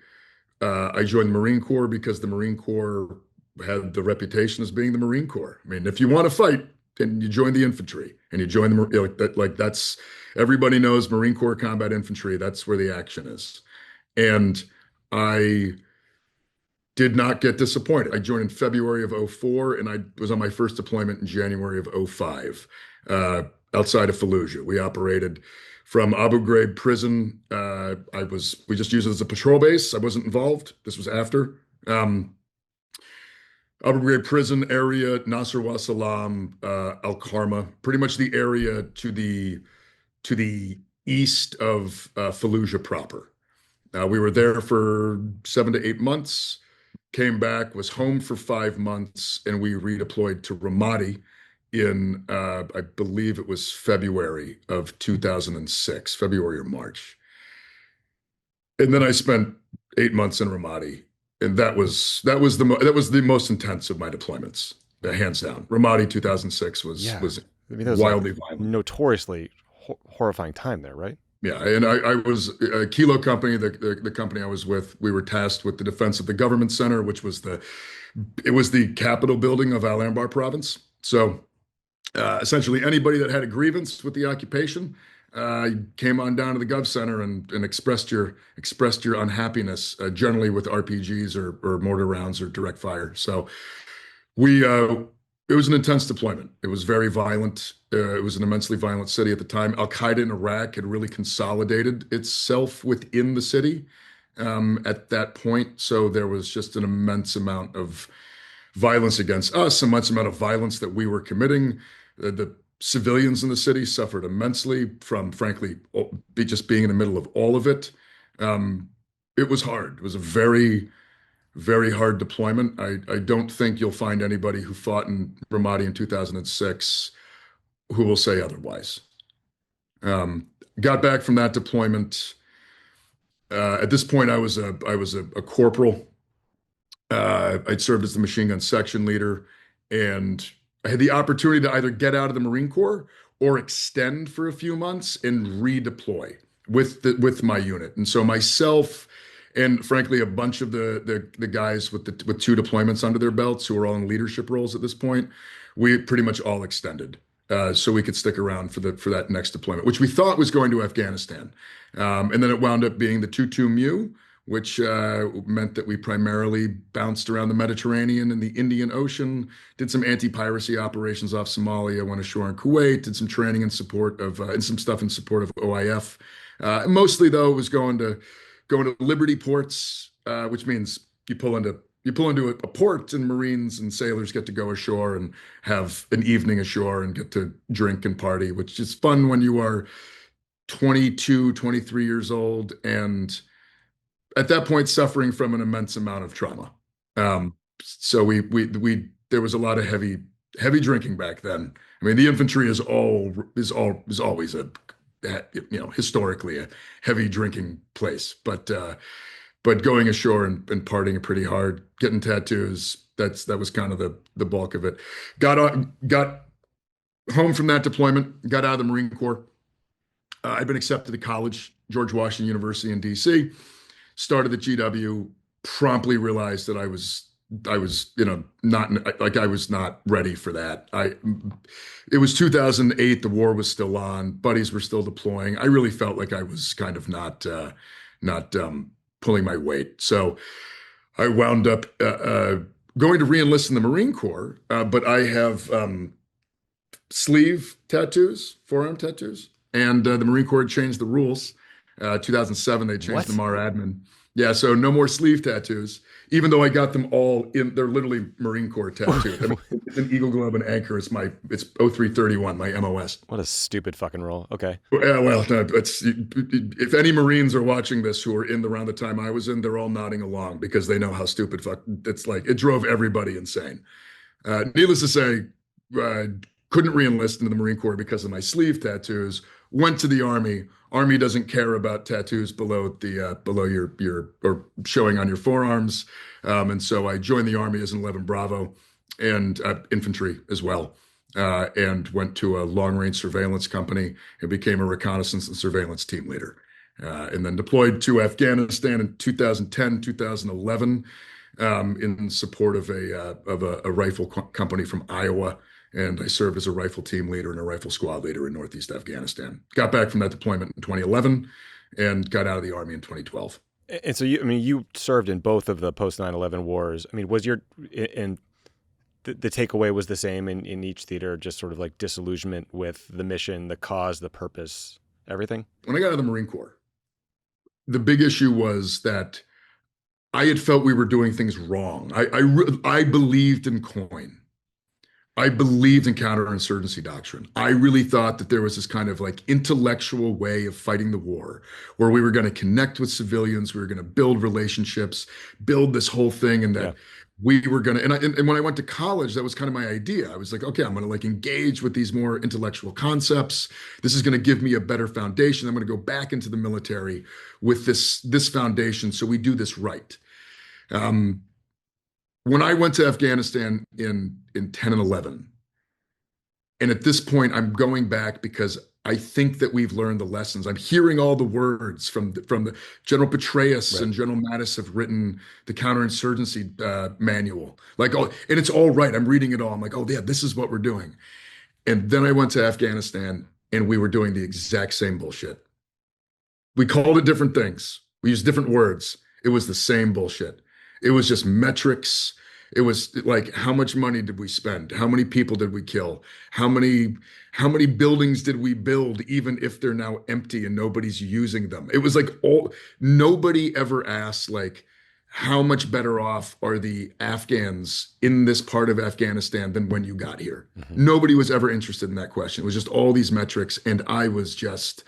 joined the Marine Corps because the Marine Corps had the reputation as being the Marine Corps. I mean, if you want to fight, then you join the infantry and you join that's everybody knows Marine Corps combat infantry. That's where the action is. And I did not get disappointed. I joined in February of 2004, and I was on my first deployment in January of 2005, outside of Fallujah. We operated from Abu Ghraib prison. We just used it as a patrol base. I wasn't involved. This was after. Abu Ghraib prison area, Nasr wa Salam, Al Karma, pretty much the area to the to the east of Fallujah proper. We were there for 7 to 8 months, came back, was home for 5 months, and we redeployed to Ramadi in, I believe it was February of 2006, February or March. And then I spent 8 months in Ramadi, and that was the most intense of my deployments, hands down. Ramadi 2006 was I mean, that was wildly like violent, notoriously horrifying time there, right? Yeah, and I was a Kilo company, the company I was with. We were tasked with the defense of the government center, which was the capital building of Al Anbar province. So essentially, anybody that had a grievance with the occupation came on down to the Gov Center and expressed your unhappiness, generally with RPGs or mortar rounds or direct fire. So it was an intense deployment. It was very violent. It was an immensely violent city at the time. Al-Qaeda in Iraq had really consolidated itself within the city at that point. So there was just an immense amount of violence against us, immense amount of violence that we were committing. The civilians in the city suffered immensely from, frankly, just being in the middle of all of it. It was hard. It was a very, very hard deployment. I don't think you'll find anybody who fought in Ramadi in 2006 who will say otherwise. Got back from that deployment. At this point, I was a corporal. I'd served as the machine gun section leader, and I had the opportunity to either get out of the Marine Corps or extend for a few months and redeploy with my unit. And so myself and frankly a bunch of the guys with 2 deployments under their belts who were all in leadership roles at this point, we pretty much all extended so we could stick around for that next deployment, which we thought was going to Afghanistan. And then it wound up being the 2-2 Mu, which meant that we primarily bounced around the Mediterranean and the Indian Ocean, did some anti-piracy operations off Somalia, went ashore in Kuwait, did some training in support of and some stuff in support of OIF. Mostly though, it was going to Liberty ports, which means you pull into a port, and Marines and sailors get to go ashore and have an evening ashore and get to drink and party, which is fun when you are 22, 23 years old, and at that point suffering from an immense amount of trauma. So there was a lot of heavy drinking back then. I mean, the infantry is always historically a heavy drinking place, but going ashore and partying pretty hard, getting tattoos, that was kind of the bulk of it. Got home from that deployment, got out of the Marine Corps. I'd been accepted to college, George Washington University in DC, started at GW, promptly realized that I was not ready for that. It was 2008. The war was still on. Buddies were still deploying. I really felt like I was kind of not pulling my weight. So I wound up going to reenlist in the Marine Corps. But I have sleeve tattoos, forearm tattoos, and the Marine Corps changed the rules. 2007, they changed the MAR admin. Yeah, so no more sleeve tattoos, even though I got them all they're literally Marine Corps tattoos. I mean, it's an Eagle Globe and Anchor. It's 0331, my MOS. What a stupid fucking rule. Okay. Yeah, well, if any Marines are watching this who are in around the time I was in, they're all nodding along because they know how stupid it's like. It drove everybody insane. Needless to say, couldn't reenlist into the Marine Corps because of my sleeve tattoos. Went to the Army. Army doesn't care about tattoos below your or showing on your forearms, and so I joined the Army as an 11 Bravo and infantry as well, and went to a long-range surveillance company and became a reconnaissance and surveillance team leader, and then deployed to Afghanistan in 2010, 2011, in support of a rifle company from Iowa. And I served as a rifle team leader and a rifle squad leader in Northeast Afghanistan. Got back from that deployment in 2011 and got out of the Army in 2012. And so you served in both of the post 9/11 wars. I mean, was the takeaway was the same in each theater, just sort of like disillusionment with the mission, the cause, the purpose, everything? When I got out of the Marine Corps, the big issue was that I had felt we were doing things wrong. I believed in coin. I believed in counterinsurgency doctrine. I really thought that there was this kind of like intellectual way of fighting the war where we were going to connect with civilians, we were going to build relationships, build this whole thing, and that Yeah. we were going to, and when I went to college, that was kind of my idea. I was like, okay, I'm going to like engage with these more intellectual concepts. This is going to give me a better foundation. I'm going to go back into the military with this foundation, so we do this right. When I went to Afghanistan in 10 and 11, and at this point, I'm going back because I think that we've learned the lessons. I'm hearing all the words from the General Petraeus Right. and General Mattis have written the counterinsurgency manual. Like, oh, and it's all right. I'm reading it all. I'm like, oh yeah, this is what we're doing. And then I went to Afghanistan, and we were doing the exact same bullshit. We called it different things. We used different words. It was the same bullshit. It was just metrics. It was like, how much money did we spend? How many people did we kill? How many buildings did we build, even if they're now empty and nobody's using them? It was like nobody ever asked like, how much better off are the Afghans in this part of Afghanistan than when you got here? Mm-hmm. Nobody was ever interested in that question. It was just all these metrics. And I was just,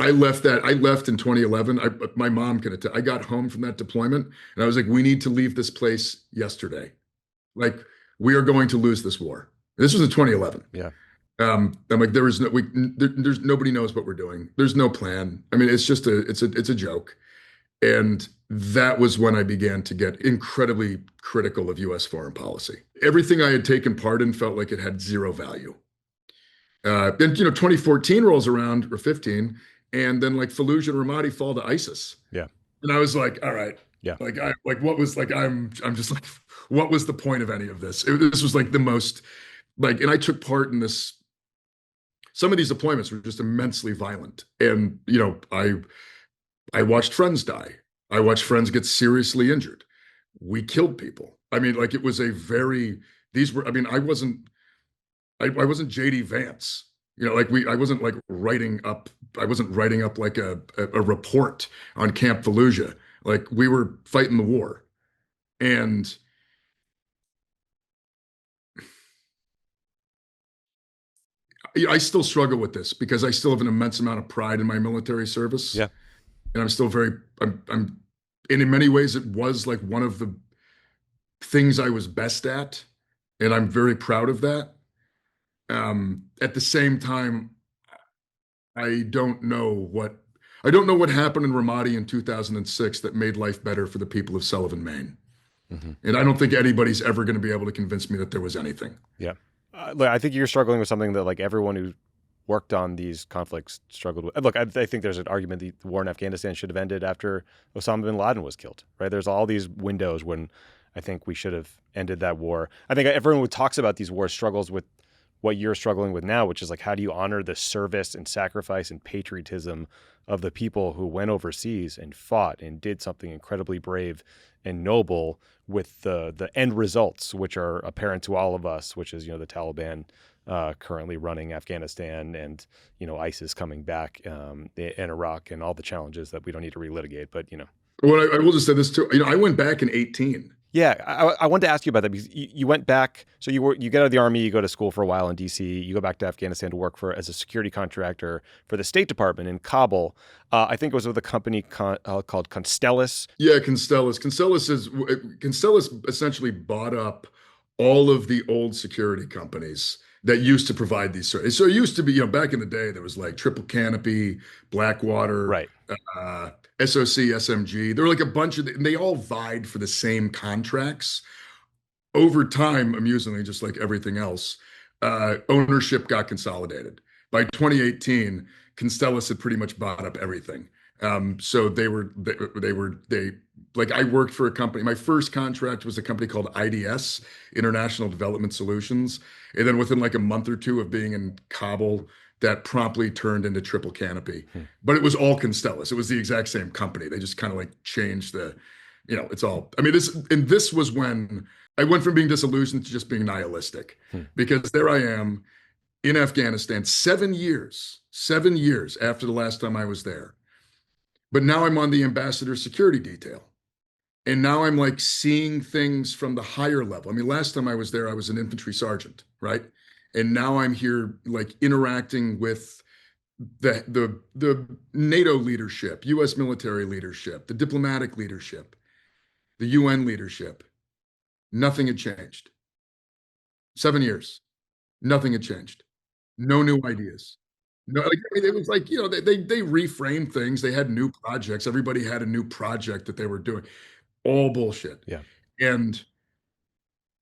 I left in 2011. My mom can attest. I got home from that deployment and I was like, we need to leave this place yesterday. Like, we are going to lose this war. This was in 2011. Yeah. I'm like, there's nobody knows what we're doing. There's no plan. I mean, it's a joke. And that was when I began to get incredibly critical of US foreign policy. Everything I had taken part in felt like it had zero value. Then 2014 rolls around, or 15, and then like Fallujah and Ramadi fall to ISIS. Yeah. And I was like, all right. Yeah. I'm just like, what was the point of any of this? This was like the most, like, and I took part in this. Some of these deployments were just immensely violent. And, I watched friends die. I watched friends get seriously injured. We killed people. I mean, like, it was I wasn't JD Vance. I wasn't writing up like a report on Camp Fallujah. Like, we were fighting the war. And I still struggle with this because I still have an immense amount of pride in my military service. Yeah. And I'm still and in many ways, it was like one of the things I was best at. And I'm very proud of that. At the same time, I don't know what happened in Ramadi in 2006 that made life better for the people of Sullivan, Maine. Mm-hmm. And I don't think anybody's ever going to be able to convince me that there was anything. Yeah. Look, I think you're struggling with something that like everyone who worked on these conflicts struggled with. Look, I think there's an argument that the war in Afghanistan should have ended after Osama bin Laden was killed, right? There's all these windows when I think we should have ended that war. I think everyone who talks about these wars struggles with what you're struggling with now, which is like, how do you honor the service and sacrifice and patriotism of the people who went overseas and fought and did something incredibly brave and noble with the end results, which are apparent to all of us, which is, the Taliban currently running Afghanistan and, ISIS coming back in Iraq and all the challenges that we don't need to relitigate. But, Well, I will just say this too. I went back in 2018. Yeah, I wanted to ask you about that because you went back. So you get out of the Army, you go to school for a while in D.C., you go back to Afghanistan to work as a security contractor for the State Department in Kabul. I think it was with a company called Constellus. Yeah, Constellus. Constellus essentially bought up all of the old security companies that used to provide these services. So it used to be, back in the day, there was like Triple Canopy, Blackwater, right. SOC, SMG. There were like a bunch and they all vied for the same contracts. Over time, amusingly, just like everything else, ownership got consolidated. By 2018, Constellus had pretty much bought up everything. So they I worked for a company. My first contract was a company called IDS, International Development Solutions. And then within like a month or two of being in Kabul, that promptly turned into Triple Canopy. But it was all Constellus. It was the exact same company. They just kind of like changed it's all, this was when I went from being disillusioned to just being nihilistic. Because there I am in Afghanistan, 7 years after the last time I was there. But now I'm on the ambassador security detail. And now I'm like seeing things from the higher level. I mean, last time I was there, I was an infantry sergeant, right? And now I'm here like interacting with the NATO leadership, US military leadership, the diplomatic leadership, the UN leadership. Nothing had changed. 7 years. Nothing had changed. No new ideas. No, like, I mean, it was like, they reframed things. They had new projects. Everybody had a new project that they were doing. All bullshit. Yeah. And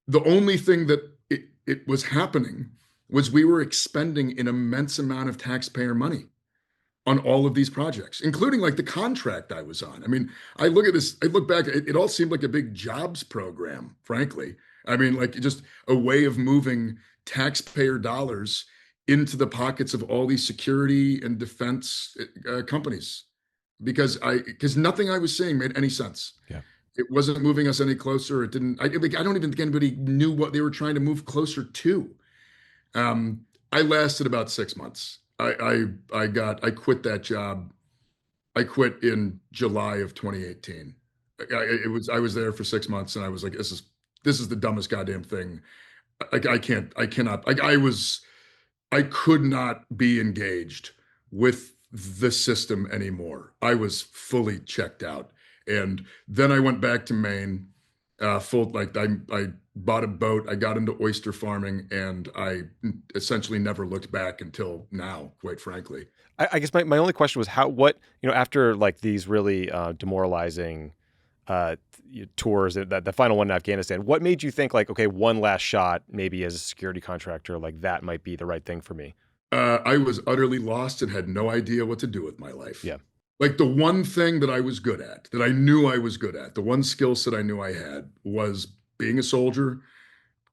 the only thing that it was happening was we were expending an immense amount of taxpayer money on all of these projects, including like the contract I was on. I mean, I look back, it all seemed like a big jobs program, frankly. I mean, like just a way of moving taxpayer dollars into the pockets of all these security and defense companies, because nothing I was saying made any sense. Yeah. It wasn't moving us any closer. It didn't. I don't even think anybody knew what they were trying to move closer to. I lasted about 6 months. I quit that job. I quit in July of 2018. I was there for 6 months, and I was like, this is the dumbest goddamn thing. I could not be engaged with the system anymore. I was fully checked out. And then I went back to Maine, I bought a boat, I got into oyster farming, and I essentially never looked back until now, quite frankly. I guess my only question was after like these really demoralizing tours, that the final one in Afghanistan, what made you think like, okay, one last shot, maybe as a security contractor, like that might be the right thing for me? I was utterly lost and had no idea what to do with my life. Yeah. Like the one thing that I was good at, that I knew I was good at, the one skill set I knew I had was being a soldier,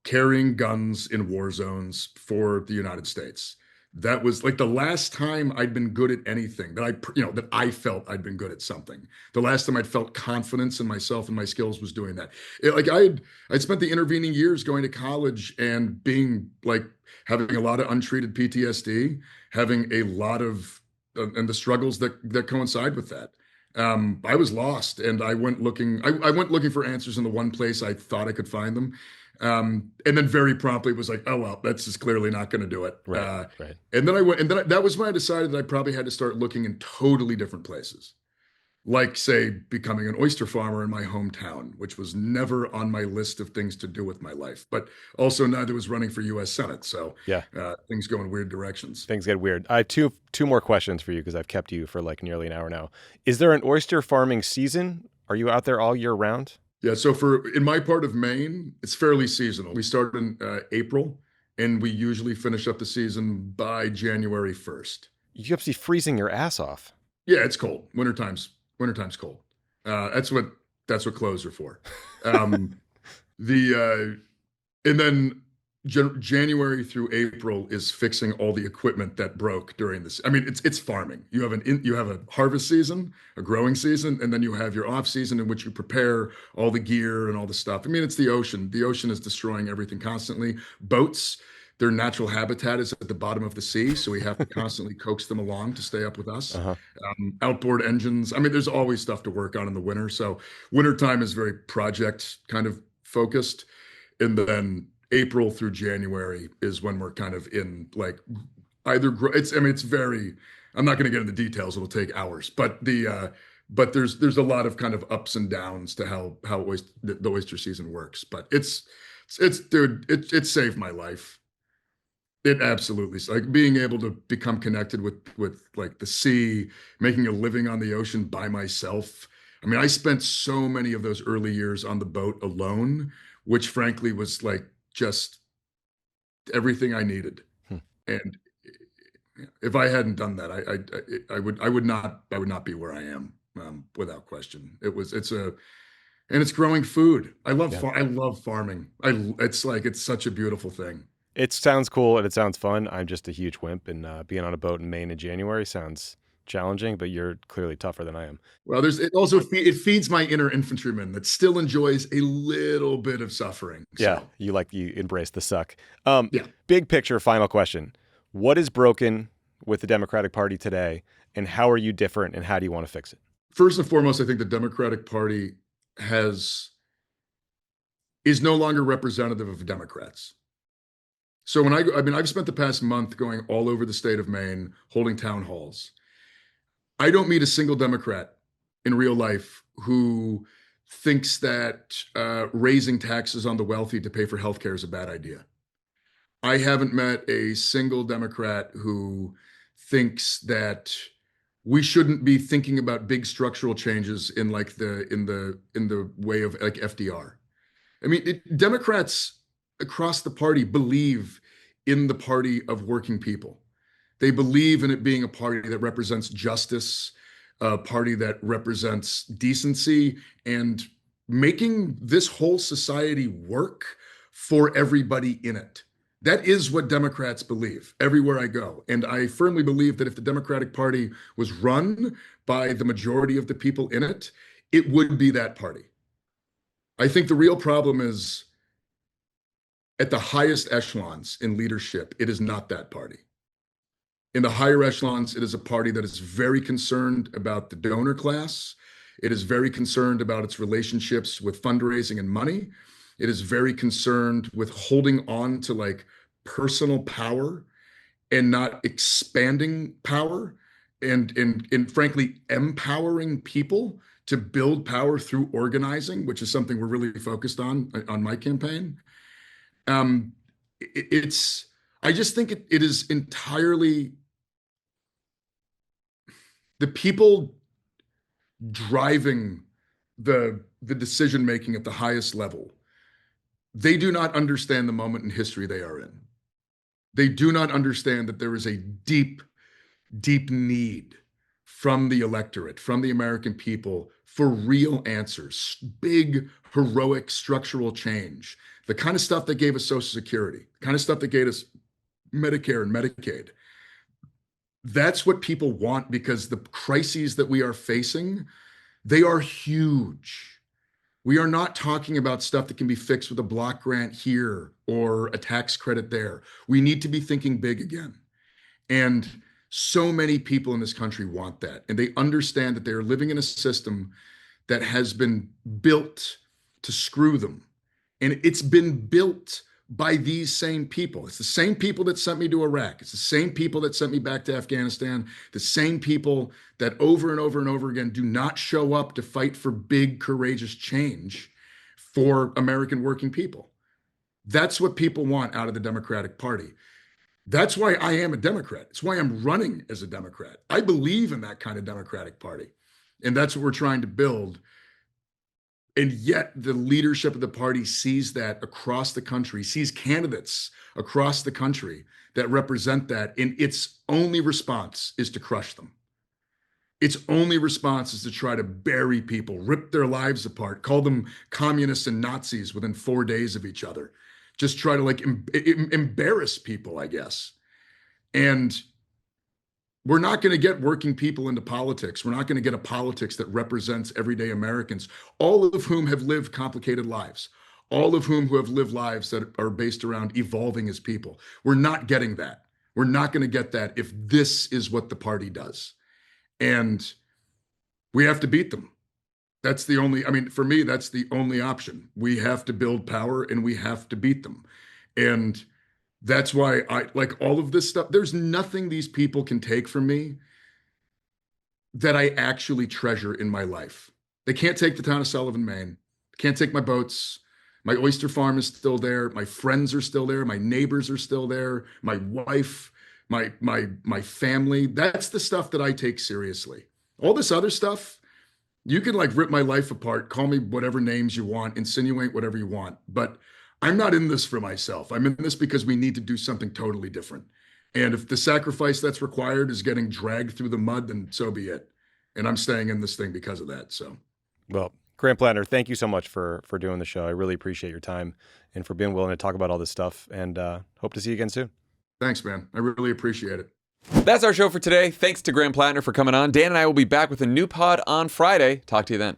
carrying guns in war zones for the United States. That was like the last time I'd been good at anything that I felt I'd been good at something. The last time I'd felt confidence in myself and my skills was doing that. I'd spent the intervening years going to college and being like having a lot of untreated PTSD, having a lot of and the struggles that coincide with that. I was lost, and I went looking. I went looking for answers in the one place I thought I could find them, and then very promptly was like, "Oh well, that's just clearly not going to do it." Right. And then I went, and then that was when I decided that I probably had to start looking in totally different places, like say becoming an oyster farmer in my hometown, which was never on my list of things to do with my life, but also neither was running for U.S. Senate. So yeah, things go in weird directions. Things get weird. I have two more questions for you because I've kept you for like nearly an hour now. Is there an oyster farming season? Are you out there all year round? Yeah. So in my part of Maine, it's fairly seasonal. We start in April, and we usually finish up the season by January 1st. You have to be freezing your ass off. Yeah, it's cold. Wintertime's cold. That's what clothes are for. And then January through April is fixing all the equipment that broke during this. I mean, it's farming. You have a harvest season, a growing season, and then you have your off season in which you prepare all the gear and all the stuff. I mean, it's the ocean. The ocean is destroying everything constantly. Boats, their natural habitat is at the bottom of the sea, so we have to constantly coax them along to stay up with us. Uh-huh. Outboard engines. I mean, there's always stuff to work on in the winter. So wintertime is very project kind of focused. And then April through January is when we're kind of in like it's very, I'm not going to get into details. It'll take hours, but there's a lot of kind of ups and downs to how the oyster season works. But it saved my life. It absolutely, like being able to become connected with like the sea, making a living on the ocean by myself. I mean, I spent so many of those early years on the boat alone, which frankly was like just everything I needed. And if I hadn't done that, I would not be where I am, without question. It's growing food. I love farming. It's such a beautiful thing. It sounds cool and it sounds fun. I'm just a huge wimp, and being on a boat in Maine in January sounds challenging, but you're clearly tougher than I am. Well, it feeds my inner infantryman that still enjoys a little bit of suffering. So. Yeah, you embrace the suck. Yeah. Big picture, final question. What is broken with the Democratic Party today, and how are you different, and how do you want to fix it? First and foremost, I think the Democratic Party is no longer representative of Democrats. So when I've spent the past month going all over the state of Maine, holding town halls. I don't meet a single Democrat in real life who thinks that raising taxes on the wealthy to pay for healthcare is a bad idea. I haven't met a single Democrat who thinks that we shouldn't be thinking about big structural changes in like in the way of like FDR. I mean, Democrats across the party believe in the party of working people. They believe in it being a party that represents justice, a party that represents decency, and making this whole society work for everybody in it. That is what Democrats believe everywhere I go. And I firmly believe that if the Democratic Party was run by the majority of the people in it, it would be that party. I think the real problem is at the highest echelons in leadership, it is not that party. In the higher echelons, it is a party that is very concerned about the donor class. It is very concerned about its relationships with fundraising and money. It is very concerned with holding on to like personal power and not expanding power and frankly empowering people to build power through organizing, which is something we're really focused on my campaign. I just think it is entirely the people driving the decision making at the highest level. They do not understand the moment in history they are in. They do not understand that there is a deep, deep need from the electorate, from the American people, for real answers, big, heroic structural change, the kind of stuff that gave us Social Security, the kind of stuff that gave us Medicare and Medicaid. That's what people want, because the crises that we are facing, they are huge. We are not talking about stuff that can be fixed with a block grant here or a tax credit there. We need to be thinking big again. And so many people in this country want that. And they understand that they are living in a system that has been built to screw them. And it's been built by these same people. It's the same people that sent me to Iraq. It's the same people that sent me back to Afghanistan. The same people that over and over and over again do not show up to fight for big, courageous change for American working people. That's what people want out of the Democratic Party. That's why I am a Democrat. It's why I'm running as a Democrat. I believe in that kind of Democratic Party. And that's what we're trying to build. And yet the leadership of the party sees that across the country, sees candidates across the country that represent that. And its only response is to crush them. Its only response is to try to bury people, rip their lives apart, call them communists and Nazis within 4 days of each other. Just try to like embarrass people, I guess. And we're not going to get working people into politics. We're not going to get a politics that represents everyday Americans, all of whom have lived complicated lives, all of whom who have lived lives that are based around evolving as people. We're not getting that. We're not going to get that if this is what the party does. And we have to beat them. That's the only, I mean, for me, that's the only option. We have to build power and we have to beat them. And that's why I like all of this stuff. There's nothing these people can take from me that I actually treasure in my life. They can't take the town of Sullivan, Maine. They can't take my boats. My oyster farm is still there. My friends are still there. My neighbors are still there. My wife, my family. That's the stuff that I take seriously. All this other stuff, you can like rip my life apart, call me whatever names you want, insinuate whatever you want, but I'm not in this for myself. I'm in this because we need to do something totally different. And if the sacrifice that's required is getting dragged through the mud, then so be it. And I'm staying in this thing because of that. So, well, Graham Platner, thank you so much for doing the show. I really appreciate your time and for being willing to talk about all this stuff, and hope to see you again soon. Thanks, man. I really appreciate it. That's our show for today. Thanks to Graham Platner for coming on. Dan and I will be back with a new pod on Friday. Talk to you then.